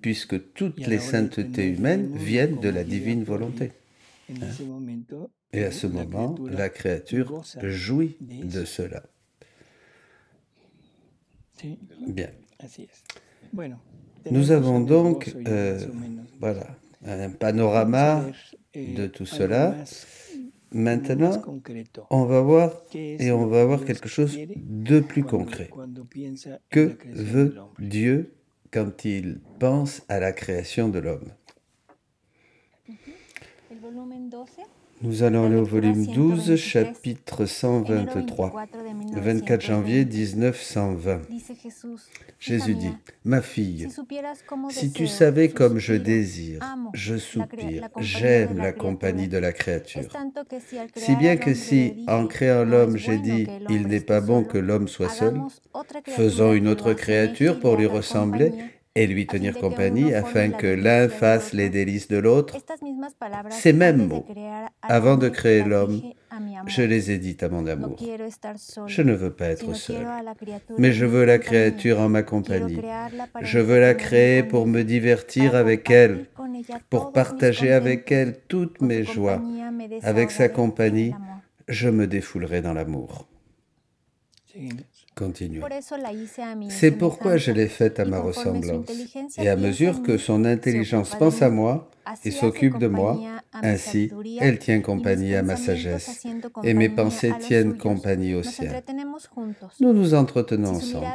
Speaker 2: puisque toutes les saintetés humaines viennent de la divine volonté. Et à ce moment, la créature jouit de cela. Bien. Nous avons donc voilà, un panorama de tout cela. Maintenant, on va voir quelque chose de plus concret. Que veut Dieu quand il pense à la création de l'homme? Nous allons aller au volume 12, chapitre 123, le 24 janvier 1920. Jésus dit, « Ma fille, si tu savais comme je désire, je soupire, j'aime la compagnie de la créature. Si bien que si, en créant l'homme, j'ai dit, il n'est pas bon que l'homme soit seul, faisons une autre créature pour lui ressembler, et lui tenir compagnie afin que l'un fasse les délices de l'autre. » Ces mêmes mots, avant de créer l'homme, je les ai dit à mon amour. Je ne veux pas être seul, mais je veux la créature en ma compagnie. Je veux la créer pour me divertir avec elle, pour partager avec elle toutes mes joies. Avec sa compagnie, je me défoulerai dans l'amour. Continuons. C'est pourquoi je l'ai faite à ma ressemblance. Et à mesure que son intelligence pense à moi et s'occupe de moi, ainsi, elle tient compagnie à ma sagesse, et mes pensées tiennent compagnie aux siennes. Nous nous entretenons ensemble.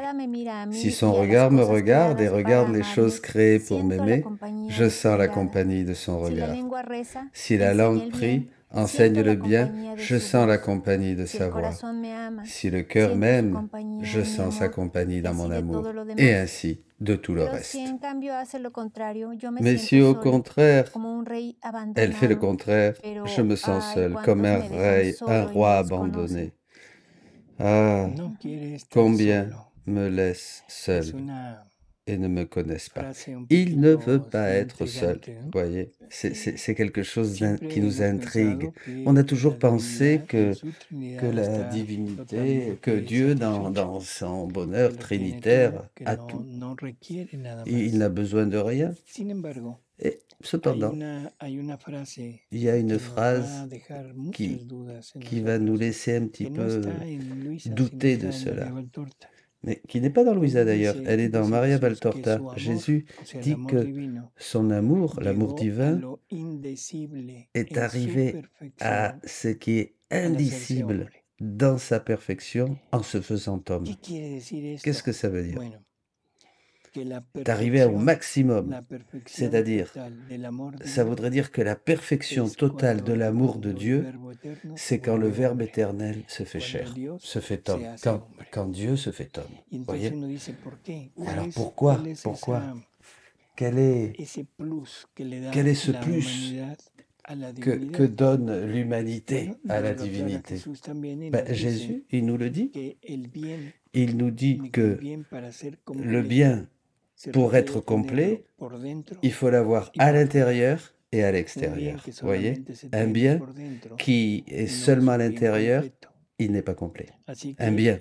Speaker 2: Si son regard me regarde et regarde les choses créées pour m'aimer, je sens la compagnie de son regard. Si la langue prie, enseigne le bien, je sens la compagnie de sa voix. Si le cœur m'aime, je sens sa compagnie dans mon amour, et ainsi de tout le reste. Mais si au contraire, elle fait le contraire, je me sens seul, comme un roi abandonné. Ah, combien me laisse seul et ne me connaissent pas. Il ne veut pas être seul, voyez. C'est quelque chose qui nous intrigue. On a toujours pensé que la divinité, que Dieu, dans son bonheur trinitaire, a tout. Il n'a besoin de rien. Et cependant, il y a une phrase qui va nous laisser un petit peu douter de cela. Mais qui n'est pas dans Louisa d'ailleurs, elle est dans Maria Valtorta. Jésus dit que son amour, l'amour divin, est arrivé à ce qui est indicible dans sa perfection en se faisant homme. Qu'est-ce que ça veut dire? D'arriver au maximum, c'est-à-dire, ça voudrait dire que la perfection totale de l'amour de Dieu, c'est quand le Verbe éternel se fait chair, se fait homme, quand Dieu se fait homme. Voyez? Alors pourquoi? Quel est ce plus que donne l'humanité à la divinité? Jésus, il nous le dit. Il nous dit que le bien, pour être complet, il faut l'avoir à l'intérieur et à l'extérieur. Vous voyez? Un bien qui est seulement à l'intérieur, il n'est pas complet. Un bien.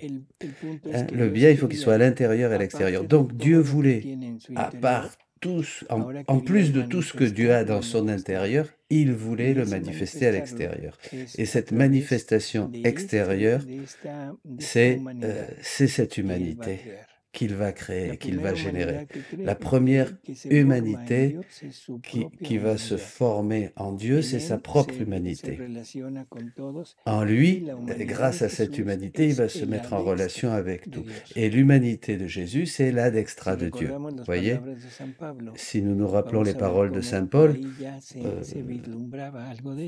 Speaker 2: Le bien, il faut qu'il soit à l'intérieur et à l'extérieur. Donc Dieu voulait, à part en plus de tout ce que Dieu a dans son intérieur, il voulait le manifester à l'extérieur. Et cette manifestation extérieure, c'est cette humanité qu'il va créer, qu'il va générer. La première humanité qui va se former en Dieu, c'est sa propre humanité. En lui, grâce à cette humanité, il va se mettre en relation avec tout. Et l'humanité de Jésus, c'est l'ad extra de Dieu. Vous voyez, si nous nous rappelons les paroles de Saint Paul,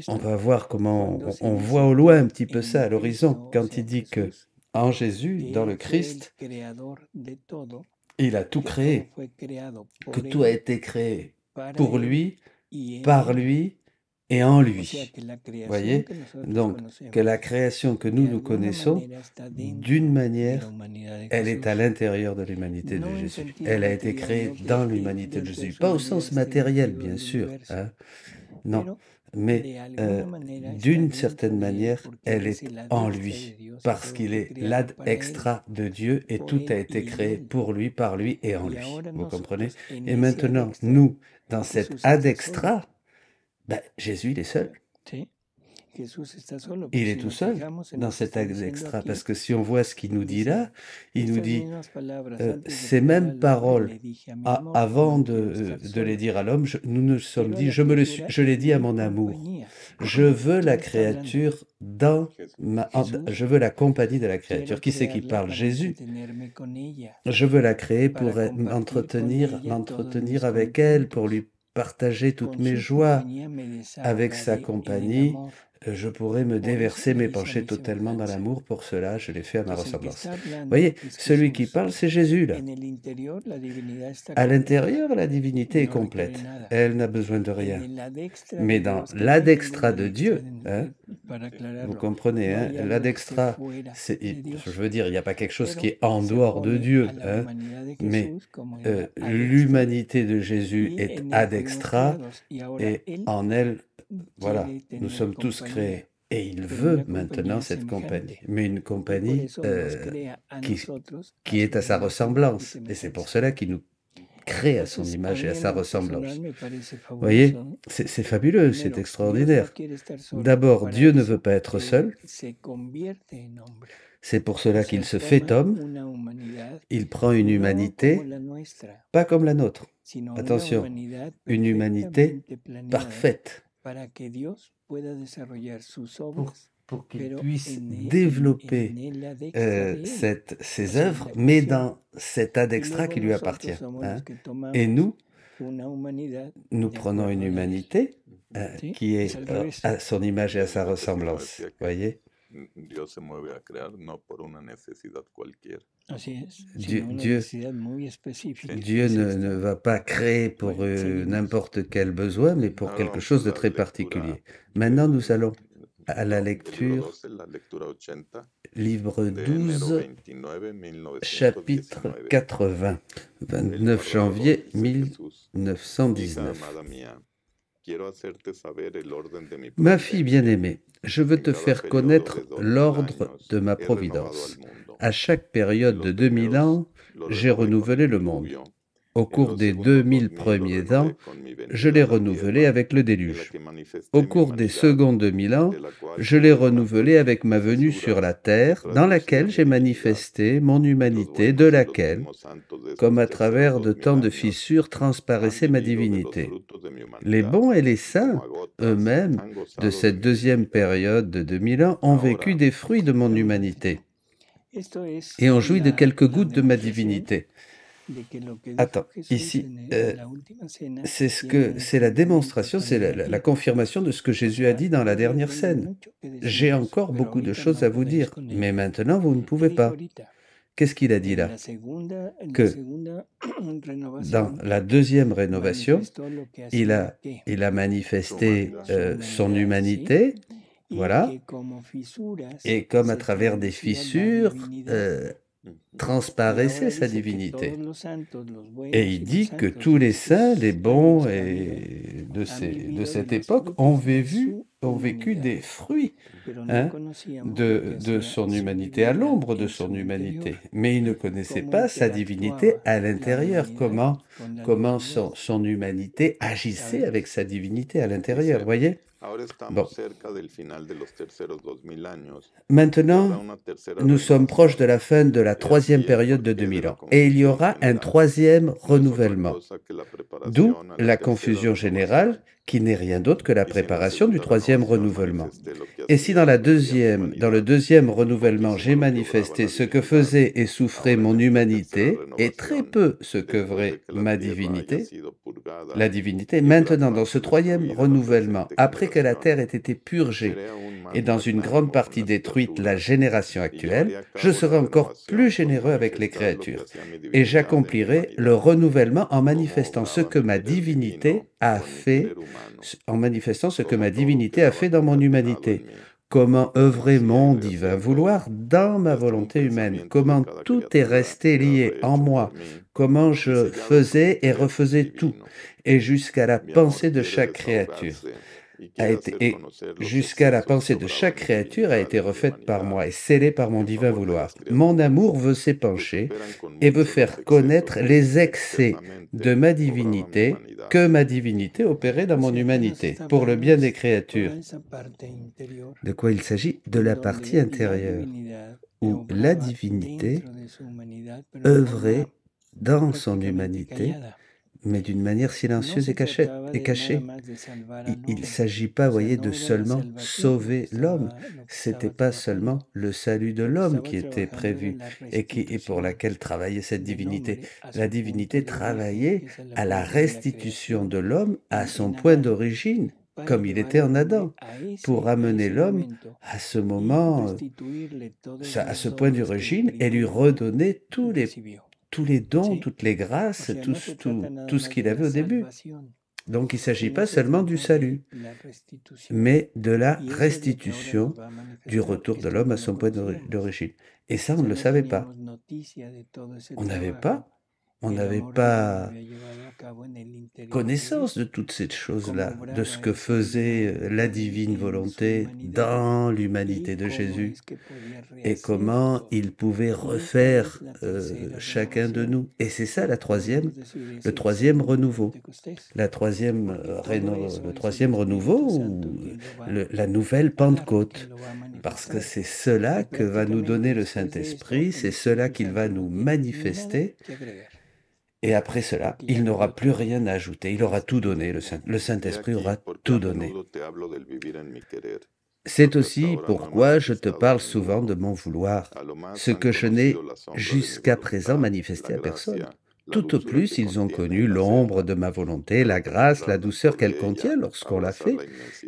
Speaker 2: on va voir comment on voit au loin un petit peu ça, à l'horizon, quand il dit que en Jésus, dans le Christ, il a tout créé, que tout a été créé pour lui, par lui et en lui. Vous voyez? Donc, que la création que nous connaissons, d'une manière, elle est à l'intérieur de l'humanité de Jésus. Elle a été créée dans l'humanité de Jésus. Pas au sens matériel, bien sûr. Hein? Non. Mais d'une certaine manière, elle est en lui, parce qu'il est l'ad extra de Dieu et tout a été créé pour lui, par lui et en lui. Vous comprenez? Et maintenant, nous, dans cet ad extra, Jésus, il est seul. Il est tout seul dans cet ad extra, parce que si on voit ce qu'il nous dit là, il nous dit ces mêmes paroles, avant de les dire à l'homme, nous nous sommes dit, je l'ai dit à mon amour. Je veux la créature je veux la compagnie de la créature. Qui c'est qui parle? Jésus. Je veux la créer pour m'entretenir avec elle, pour lui partager toutes mes joies. Avec sa compagnie, je pourrais me déverser, m'épancher totalement dans l'amour. Pour cela, je l'ai fait à ma ressemblance. Vous voyez, celui qui parle, c'est Jésus, là. À l'intérieur, la divinité est complète. Elle n'a besoin de rien. Mais dans l'ad extra de Dieu, hein, vous comprenez, hein, l'ad extra, je veux dire, il n'y a pas quelque chose qui est en dehors de Dieu, hein, mais l'humanité de Jésus est ad extra, et en elle, voilà, nous sommes tous créés. Et il veut maintenant cette compagnie, mais une compagnie qui est à sa ressemblance. Et c'est pour cela qu'il nous crée à son image et à sa ressemblance. Vous voyez, c'est fabuleux, c'est extraordinaire. D'abord, Dieu ne veut pas être seul. C'est pour cela qu'il se fait homme. Il prend une humanité, pas comme la nôtre. Attention, une humanité parfaite. Pour qu'il puisse développer ses œuvres, mais dans cet ad extra qui lui appartient. Hein. Et nous prenons une humanité qui est à son image et à sa ressemblance. Voyez? Dieu ne va pas créer pour n'importe quel besoin, mais pour quelque chose de très particulier. Maintenant, nous allons à la lecture, livre 12, chapitre 80, 29 janvier 1919. Ma fille bien-aimée, je veux te faire connaître l'ordre de ma providence. À chaque période de 2000 ans, j'ai renouvelé le monde. Au cours des 2000 premiers ans, je l'ai renouvelé avec le déluge. Au cours des seconds 2000 ans, je l'ai renouvelé avec ma venue sur la terre, dans laquelle j'ai manifesté mon humanité, de laquelle, comme à travers de tant de fissures, transparaissait ma divinité. Les bons et les saints, eux-mêmes, de cette deuxième période de 2000 ans, ont vécu des fruits de mon humanité et ont joui de quelques gouttes de ma divinité. Attends, ici, c'est la démonstration, c'est la confirmation de ce que Jésus a dit dans la dernière scène. J'ai encore beaucoup de choses à vous dire, mais maintenant vous ne pouvez pas. Qu'est-ce qu'il a dit là? Que dans la deuxième rénovation, il a manifesté son humanité, voilà, et comme à travers des fissures, transparaissait sa divinité. Et il dit que tous les saints, les bons et de cette époque ont vécu des fruits de son humanité, à l'ombre de son humanité. Mais ils ne connaissaient pas sa divinité à l'intérieur, comment son humanité agissait avec sa divinité à l'intérieur, voyez? Bon. Maintenant, nous sommes proches de la fin de la troisième troisième période de 2000 ans. Et il y aura un troisième renouvellement. D'où la confusion générale, qui n'est rien d'autre que la préparation du troisième renouvellement. Et si dans le deuxième renouvellement, j'ai manifesté ce que faisait et souffrait mon humanité, et très peu ce que ferait ma divinité, la divinité, maintenant dans ce troisième renouvellement, après que la terre ait été purgée et dans une grande partie détruite la génération actuelle, je serai encore plus généreux avec les créatures. Et j'accomplirai le renouvellement en manifestant ce que ma divinité a fait, dans mon humanité. Comment œuvrer mon divin vouloir dans ma volonté humaine, comment tout est resté lié en moi, comment je faisais et refaisais tout, et jusqu'à la pensée de chaque créature. Jusqu'à la pensée de chaque créature a été refaite par moi et scellée par mon divin vouloir. Mon amour veut s'épancher et veut faire connaître les excès de ma divinité que ma divinité opérait dans mon humanité, pour le bien des créatures. De quoi il s'agit? De la partie intérieure, où la divinité œuvrait dans son humanité, mais d'une manière silencieuse et cachée. Il ne s'agit pas, voyez, de seulement sauver l'homme. Ce n'était pas seulement le salut de l'homme qui était prévu et pour laquelle travaillait cette divinité. La divinité travaillait à la restitution de l'homme à son point d'origine, comme il était en Adam, pour amener l'homme à ce moment, à ce point d'origine et lui redonner tous les dons, toutes les grâces, tout ce qu'il avait au début. Donc il ne s'agit pas seulement du salut, mais de la restitution du retour de l'homme à son point d'origine. Et ça, on ne le savait pas. On n'avait pas connaissance de toutes ces choses-là, de ce que faisait la divine volonté dans l'humanité de Jésus et comment il pouvait refaire chacun de nous. Et c'est ça le troisième renouveau. Le troisième renouveau ou la nouvelle Pentecôte. Parce que c'est cela que va nous donner le Saint-Esprit, c'est cela qu'il va nous manifester. Et après cela, il n'aura plus rien à ajouter. Il aura tout donné. Le Saint-Esprit aura tout donné. C'est aussi pourquoi je te parle souvent de mon vouloir, ce que je n'ai jusqu'à présent manifesté à personne. Tout au plus, ils ont connu l'ombre de ma volonté, la grâce, la douceur qu'elle contient lorsqu'on l'a fait,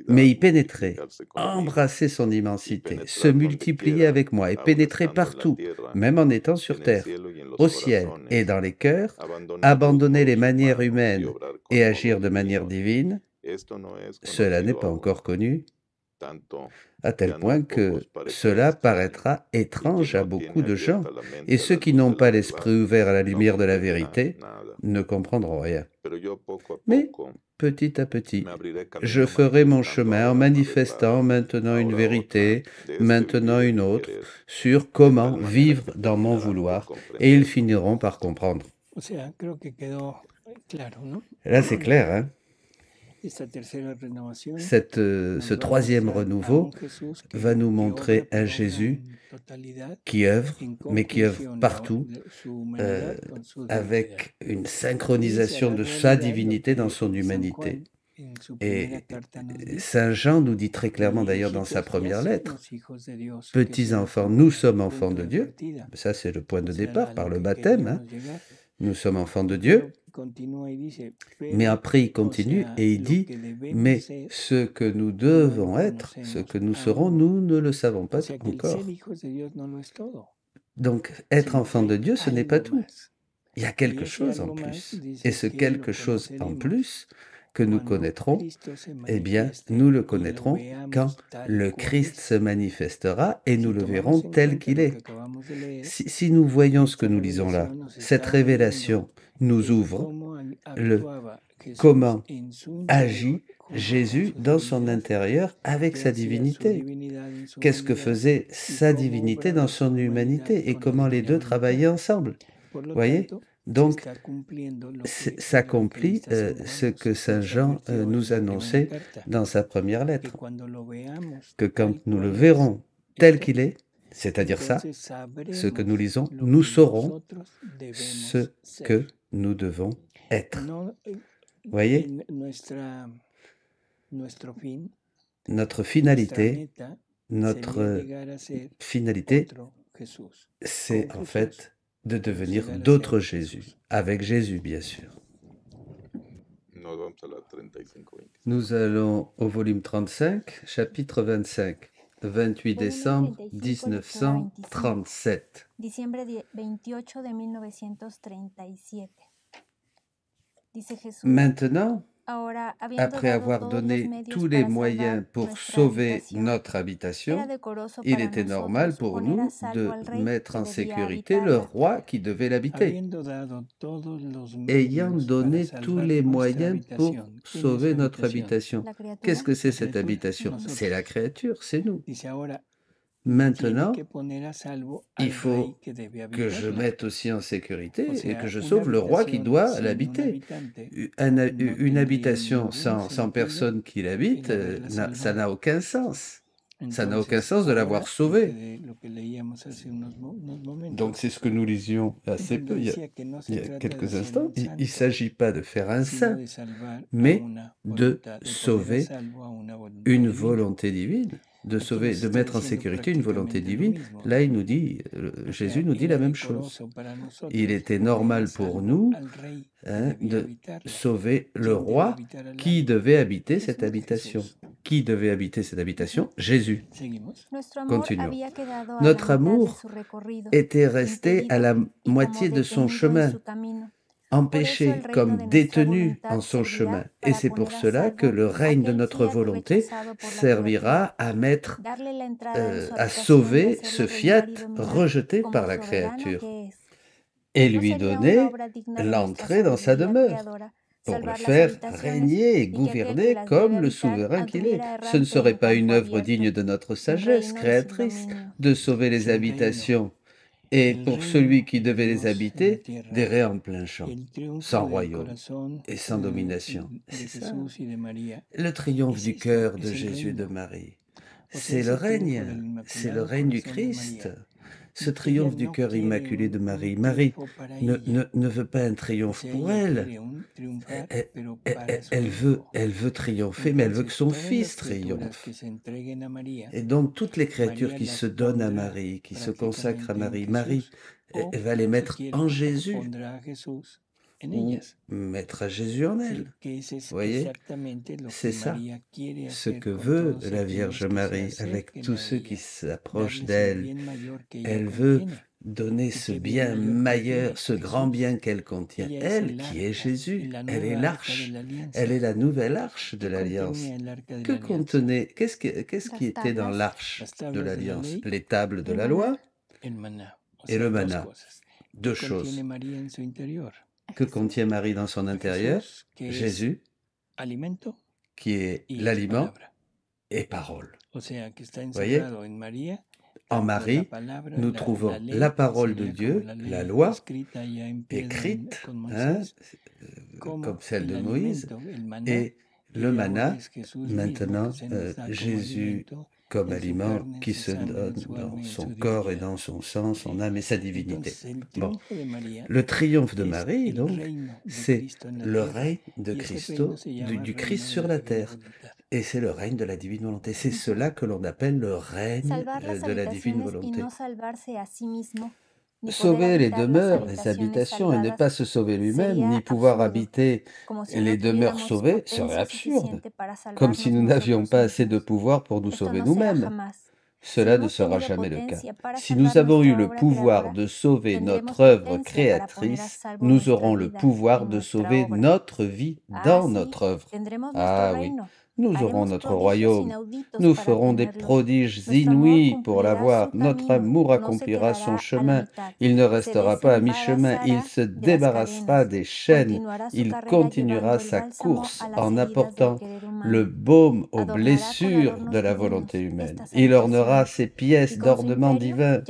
Speaker 2: mais y pénétrer, embrasser son immensité, se multiplier avec moi et pénétrer partout, même en étant sur terre, au ciel et dans les cœurs, abandonner les manières humaines et agir de manière divine, cela n'est pas encore connu, à tel point que cela paraîtra étrange à beaucoup de gens, et ceux qui n'ont pas l'esprit ouvert à la lumière de la vérité ne comprendront rien. Mais petit à petit, je ferai mon chemin en manifestant maintenant une vérité, maintenant une autre, sur comment vivre dans mon vouloir, et ils finiront par comprendre. Là, c'est clair, hein? Ce troisième renouveau va nous montrer un Jésus qui œuvre, mais qui œuvre partout, avec une synchronisation de sa divinité dans son humanité. Et Saint Jean nous dit très clairement d'ailleurs dans sa première lettre, « Petits enfants, nous sommes enfants de Dieu ». Ça, c'est le point de départ par le baptême. Hein. Nous sommes enfants de Dieu. Mais après, il continue et il dit, mais ce que nous devons être, ce que nous serons, nous ne le savons pas encore. Donc, être enfant de Dieu, ce n'est pas tout. Il y a quelque chose en plus. Et ce quelque chose en plus que nous connaîtrons, eh bien, nous le connaîtrons quand le Christ se manifestera et nous le verrons tel qu'il est. Si nous voyons ce que nous lisons là, cette révélation nous ouvre comment agit Jésus dans son intérieur avec sa divinité. Qu'est-ce que faisait sa divinité dans son humanité et comment les deux travaillaient ensemble. Voyez ? Donc, s'accomplit ce que Saint Jean nous annonçait dans sa première lettre, que quand nous le verrons tel qu'il est, C'est-à-dire ça, ce que nous lisons, nous saurons ce que nous devons être. Vous voyez, notre finalité, c'est en fait de devenir d'autres Jésus, avec Jésus bien sûr. Nous allons au volume 35, chapitre 25, 28 décembre 1937. Maintenant, après avoir donné tous les moyens pour sauver notre habitation, il était normal pour nous de mettre en sécurité le roi qui devait l'habiter. Ayant donné tous les moyens pour sauver notre habitation. Qu'est-ce que c'est cette habitation? C'est la créature, c'est nous. Maintenant, il faut que je mette aussi en sécurité et que je sauve le roi qui doit l'habiter. Une habitation sans personne qui l'habite, ça n'a aucun sens. Ça n'a aucun sens de l'avoir sauvé. Donc c'est ce que nous lisions assez peu il y a quelques instants. Il ne s'agit pas de faire un saint, mais de sauver une volonté divine. De mettre en sécurité une volonté divine. Là, il nous dit, Jésus nous dit la même chose. Il était normal pour nous de sauver le roi qui devait habiter cette habitation. Qui devait habiter cette habitation? Jésus. Continuons. Notre amour était resté à la moitié de son chemin, empêché comme détenu en son chemin. Et c'est pour cela que le règne de notre volonté servira à à sauver ce fiat rejeté par la créature et lui donner l'entrée dans sa demeure pour le faire régner et gouverner comme le souverain qu'il est. Ce ne serait pas une œuvre digne de notre sagesse créatrice de sauver les habitations et pour celui qui devait les habiter, d'errer en plein champ, sans royaume et sans domination. C'est ça. Le triomphe du cœur de Jésus et de Marie. C'est le règne du Christ. Ce triomphe du cœur immaculé de Marie. Marie ne veut pas un triomphe pour elle. Elle veut triompher, mais elle veut que son fils triomphe. Et donc, toutes les créatures qui se donnent à Marie, qui se consacrent à Marie, Marie va les mettre en Jésus, ou mettre à Jésus en elle. Vous voyez, c'est ça, ce que veut la Vierge Marie avec tous ceux qui s'approchent d'elle. Elle veut donner ce bien meilleur, ce grand bien qu'elle contient. Elle, qui est Jésus, elle est l'arche, elle est la nouvelle arche de l'Alliance. Que contenait, qu'est-ce qui était dans l'arche de l'Alliance? Les tables de la loi et le manna. Deux choses. Que contient Marie dans son intérieur? Jésus, qui est l'aliment et parole. Vous voyez, en Marie, nous trouvons la parole de Dieu, la loi, écrite, comme celle de Moïse, et le manna, maintenant, Jésus comme aliment qui se donne dans son corps et dans son sang, son âme et sa divinité. Bon, le triomphe de Marie, donc, c'est le règne de du Christ sur la terre. Et c'est le règne de la divine volonté. C'est cela que l'on appelle le règne de la divine volonté. Sauver les demeures, les habitations, et ne pas se sauver lui-même, ni pouvoir habiter les demeures sauvées, serait absurde, comme si nous n'avions pas assez de pouvoir pour nous sauver nous-mêmes. Cela ne sera jamais le cas. Si nous avons eu le pouvoir de sauver notre œuvre créatrice, nous aurons le pouvoir de sauver notre vie dans notre œuvre. Ah oui. Nous aurons notre royaume, nous ferons des prodiges inouïs pour l'avoir, notre amour accomplira son chemin, il ne restera pas à mi-chemin, il se débarrassera des chaînes, il continuera sa course en apportant le baume aux blessures de la volonté humaine. Il ornera ses pièces d'ornements divins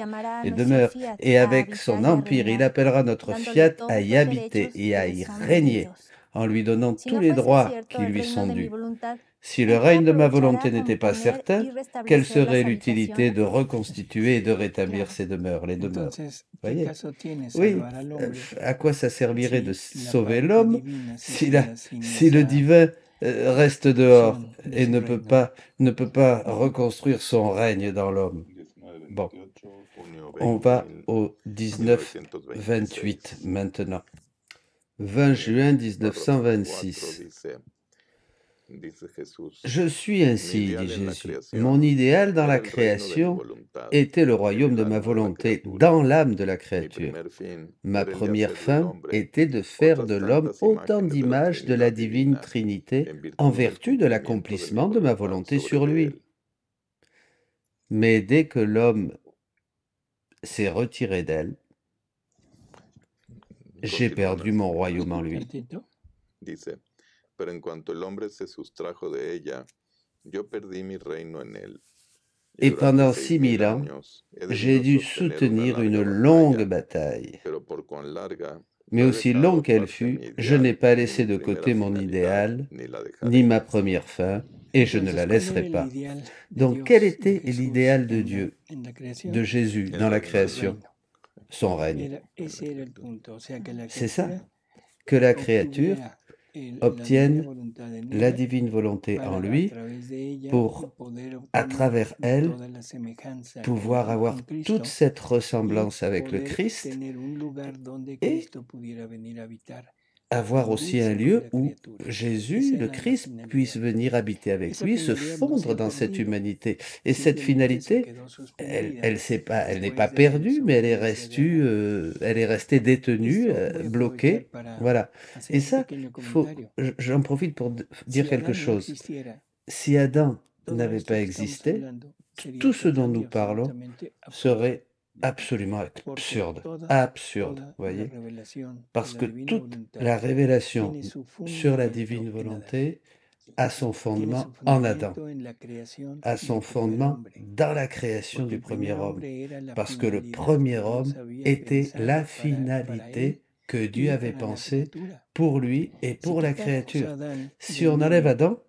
Speaker 2: et demeure, et avec son empire, il appellera notre fiat à y habiter et à y régner, en lui donnant tous les droits qui lui sont dus. Si le règne de ma volonté n'était pas certain, quelle serait l'utilité de reconstituer et de rétablir ces demeures, les demeures? Voyez? Oui, à quoi ça servirait de sauver l'homme si le divin reste dehors et ne peut pas reconstruire son règne dans l'homme? Bon, on va au 1928 maintenant. 20 juin 1926. Je suis ainsi, dit Jésus. Mon idéal dans la création était le royaume de ma volonté, dans l'âme de la créature. Ma première fin était de faire de l'homme autant d'images de la divine Trinité en vertu de l'accomplissement de ma volonté sur lui. Mais dès que l'homme s'est retiré d'elle, j'ai perdu mon royaume en lui.
Speaker 4: Pero en cuanto el hombre se sustrajo de ella, yo perdí mi reino en él.
Speaker 2: Et pendant 6000 ans, j'ai dû soutenir une longue bataille. Mais aussi longue qu'elle fut, je n'ai pas laissé de côté mon idéal, ni ma première fin, et je ne la laisserai pas. Donc, quel était l'idéal de Dieu, de Jésus dans la création? Son règne. C'est ça, que la créature obtienne la divine volonté en lui pour, à travers elle, pouvoir avoir toute cette ressemblance avec le Christ et avoir aussi un lieu où Jésus, le Christ, puisse venir habiter avec lui, se fondre dans cette humanité. Et cette finalité, elle n'est pas perdue, mais elle est restée détenue, bloquée. Voilà. Et ça, j'en profite pour dire quelque chose. Si Adam n'avait pas existé, tout ce dont nous parlons serait absolument absurde, voyez, parce que toute la révélation sur la divine volonté a son fondement en Adam, a son fondement dans la création du premier homme, parce que le premier homme était la finalité que Dieu avait pensée pour lui et pour la créature. Si on enlève Adam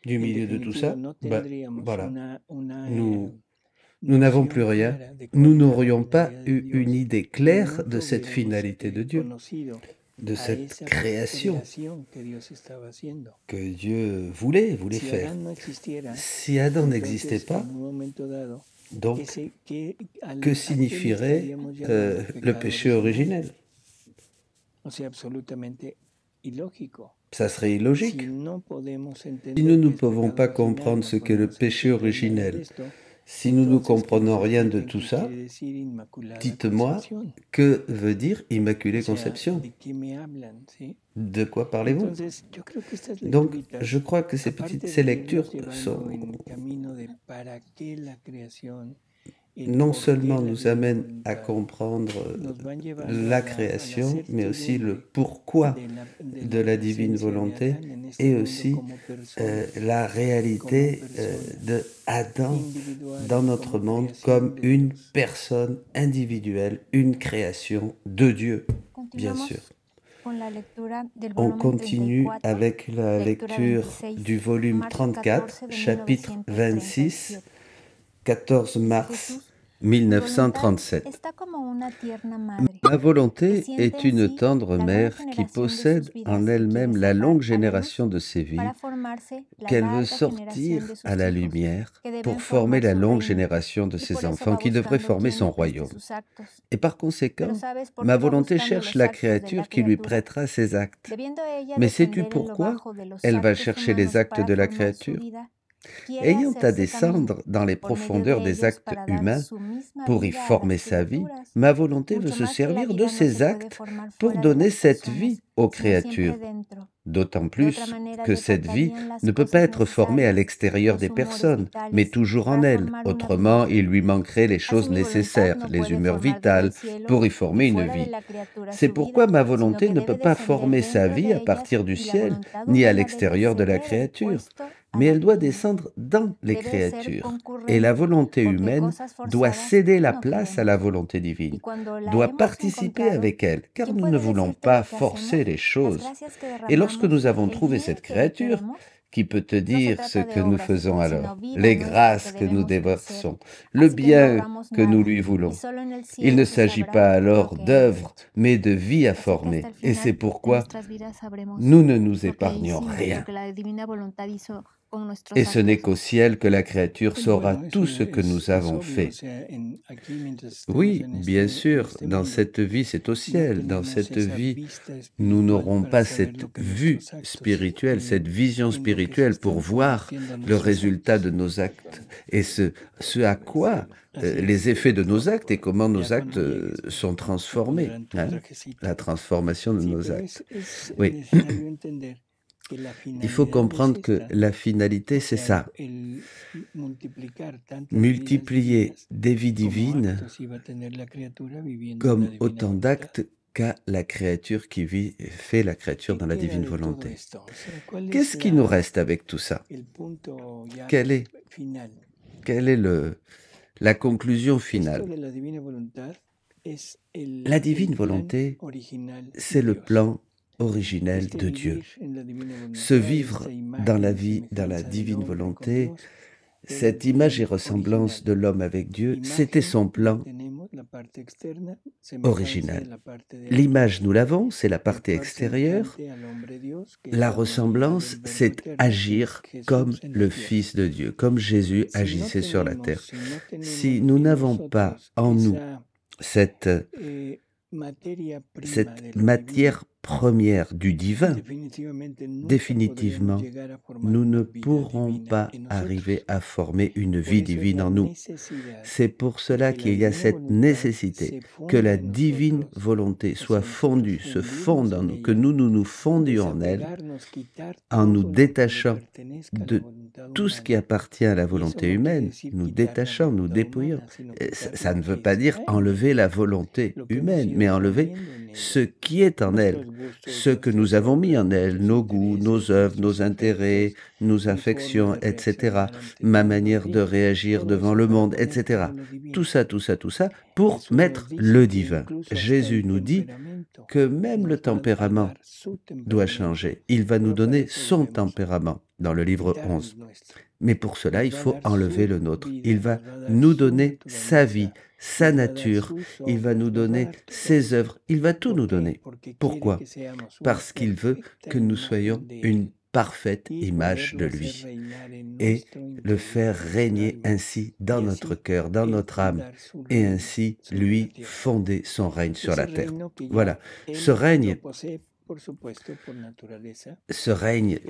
Speaker 2: du milieu de tout ça, voilà, nous n'avons plus rien, nous n'aurions pas eu une idée claire de cette finalité de Dieu, de cette création que Dieu voulait faire. Si Adam n'existait pas, donc, que signifierait le péché originel? Ça serait illogique. Si nous ne pouvons pas comprendre ce qu'est le péché originel, si nous ne comprenons rien de tout ça, dites-moi, que veut dire Immaculée Conception? De quoi parlez-vous? Donc, je crois que ces lectures non seulement nous amènent à comprendre la création, mais aussi le pourquoi de la divine volonté et aussi la réalité de Adam dans notre monde comme une personne individuelle, une création de Dieu, bien sûr. On continue avec la lecture du volume 34, chapitre 26, 14 mars 1937. Ma volonté est une tendre mère qui possède en elle-même la longue génération de ses vies, qu'elle veut sortir à la lumière pour former la longue génération de ses enfants qui devraient former son royaume. Et par conséquent, ma volonté cherche la créature qui lui prêtera ses actes. Mais sais-tu pourquoi elle va chercher les actes de la créature? Ayant à descendre dans les profondeurs des actes humains pour y former sa vie, ma volonté veut se servir de ces actes pour donner cette vie aux créatures. D'autant plus que cette vie ne peut pas être formée à l'extérieur des personnes, mais toujours en elles. Autrement, il lui manquerait les choses nécessaires, les humeurs vitales, pour y former une vie. C'est pourquoi ma volonté ne peut pas former sa vie à partir du ciel, ni à l'extérieur de la créature. Mais elle doit descendre dans les créatures. Et la volonté humaine doit céder la place à la volonté divine, doit participer avec elle, car nous ne voulons pas forcer les choses. Et lorsque nous avons trouvé cette créature, qui peut te dire ce que nous faisons alors, les grâces que nous déversons, le bien que nous lui voulons. Il ne s'agit pas alors d'œuvres, mais de vie à former. Et c'est pourquoi nous ne nous épargnons rien. Et ce n'est qu'au ciel que la créature saura tout ce que nous avons fait. Oui, bien sûr, dans cette vie, c'est au ciel. Dans cette vie, nous n'aurons pas cette vue spirituelle, cette vision spirituelle pour voir le résultat de nos actes et ce à quoi les effets de nos actes et comment nos actes sont transformés. Hein? La transformation de nos actes. Oui. Il faut comprendre que la finalité, c'est ça. Multiplier des vies divines comme autant d'actes qu'a la créature qui fait la créature dans la divine volonté. Qu'est-ce qui nous reste avec tout ça? Quelle est la conclusion finale? La divine volonté, c'est le plan originel de Dieu. Se vivre dans la vie, dans la divine volonté, cette image et ressemblance de l'homme avec Dieu, c'était son plan original. L'image, nous l'avons, c'est la partie extérieure. La ressemblance, c'est agir comme le Fils de Dieu, comme Jésus agissait sur la terre. Si nous n'avons pas en nous cette matière première du divin, définitivement, nous ne pourrons pas arriver à former une vie divine en nous. C'est pour cela qu'il y a cette nécessité que la divine volonté soit fondue, se fonde en nous, que nous fondions en elle, en nous détachant de tout ce qui appartient à la volonté humaine, nous détachant, nous dépouillant. Ça ne veut pas dire enlever la volonté humaine, mais enlever ce qui est en elle, ce que nous avons mis en elle, nos goûts, nos œuvres, nos intérêts, nos affections, etc., ma manière de réagir devant le monde, etc. Tout ça, pour mettre le divin. Jésus nous dit que même le tempérament doit changer. Il va nous donner son tempérament dans le livre 11. Mais pour cela, il faut enlever le nôtre. Il va nous donner sa vie, sa nature, il va nous donner ses œuvres, il va tout nous donner. Pourquoi? Parce qu'il veut que nous soyons une parfaite image de lui et le faire régner ainsi dans notre cœur, dans notre âme, et ainsi lui fonder son règne sur la terre. Voilà, ce règne,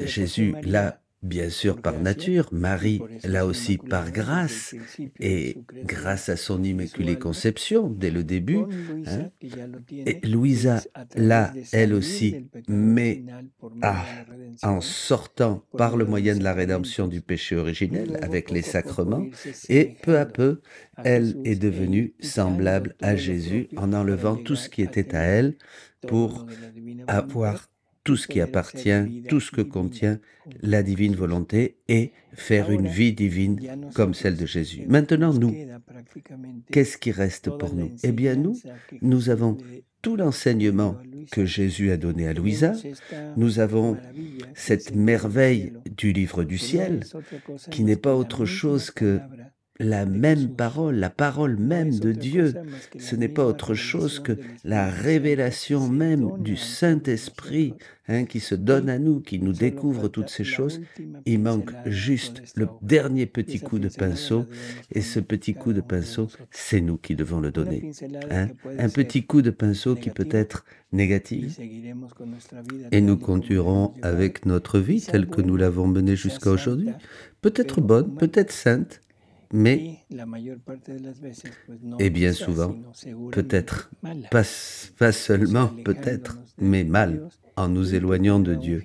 Speaker 2: Jésus l'a bien sûr par nature, Marie l'a aussi par grâce, et grâce à son immaculée conception dès le début, hein, et Louisa l'a elle aussi, mais en sortant par le moyen de la rédemption du péché originel avec les sacrements, et peu à peu, elle est devenue semblable à Jésus en enlevant tout ce qui était à elle pour avoir tout ce qui appartient, tout ce que contient la divine volonté et faire une vie divine comme celle de Jésus. Maintenant, nous, qu'est-ce qui reste pour nous? Eh bien, nous avons tout l'enseignement que Jésus a donné à Louisa. Nous avons cette merveille du livre du ciel qui n'est pas autre chose que la même parole, la parole même de Dieu. Ce n'est pas autre chose que la révélation même du Saint-Esprit qui se donne à nous, qui nous découvre toutes ces choses. Il manque juste le dernier petit coup de pinceau, et ce petit coup de pinceau, c'est nous qui devons le donner. Un petit coup de pinceau qui peut être négatif, et nous continuerons avec notre vie telle que nous l'avons menée jusqu'à aujourd'hui, peut-être bonne, peut-être sainte, mais, et bien souvent, peut-être, pas seulement peut-être, mais mal, en nous éloignant de Dieu.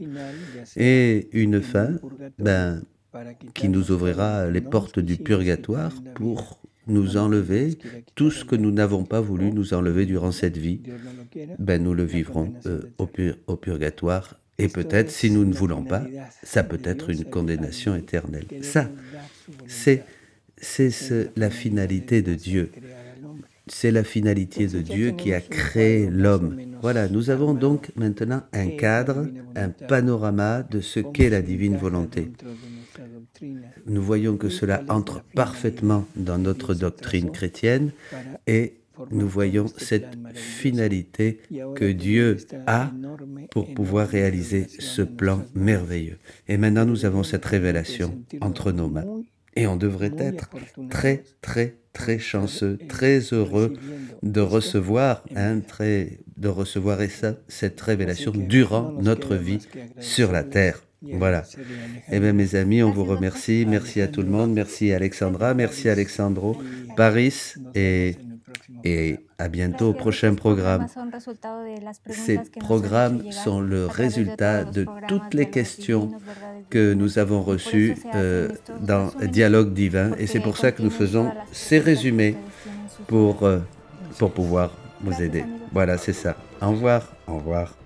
Speaker 2: Et une fin, qui nous ouvrira les portes du purgatoire pour nous enlever tout ce que nous n'avons pas voulu nous enlever durant cette vie. Nous le vivrons au purgatoire. Et peut-être, si nous ne voulons pas, ça peut être une condamnation éternelle. Ça, c'est la finalité de Dieu. c'est la finalité de Dieu qui a créé l'homme. Voilà, nous avons donc maintenant un cadre, un panorama de ce qu'est la divine volonté. Nous voyons que cela entre parfaitement dans notre doctrine chrétienne et nous voyons cette finalité que Dieu a pour pouvoir réaliser ce plan merveilleux. Et maintenant, nous avons cette révélation entre nos mains. Et on devrait être très, très, très chanceux, très heureux de recevoir, cette révélation durant notre vie sur la terre. Voilà. Eh bien, mes amis, on vous remercie. Merci à tout le monde. Merci Alexandra, merci Alexandro, Paris et à bientôt au prochain programme. Ces programmes sont le résultat de toutes les questions que nous avons reçues dans Dialogue divin et c'est pour ça que nous faisons ces résumés pour pouvoir vous aider. Voilà, c'est ça. Au revoir. Au revoir.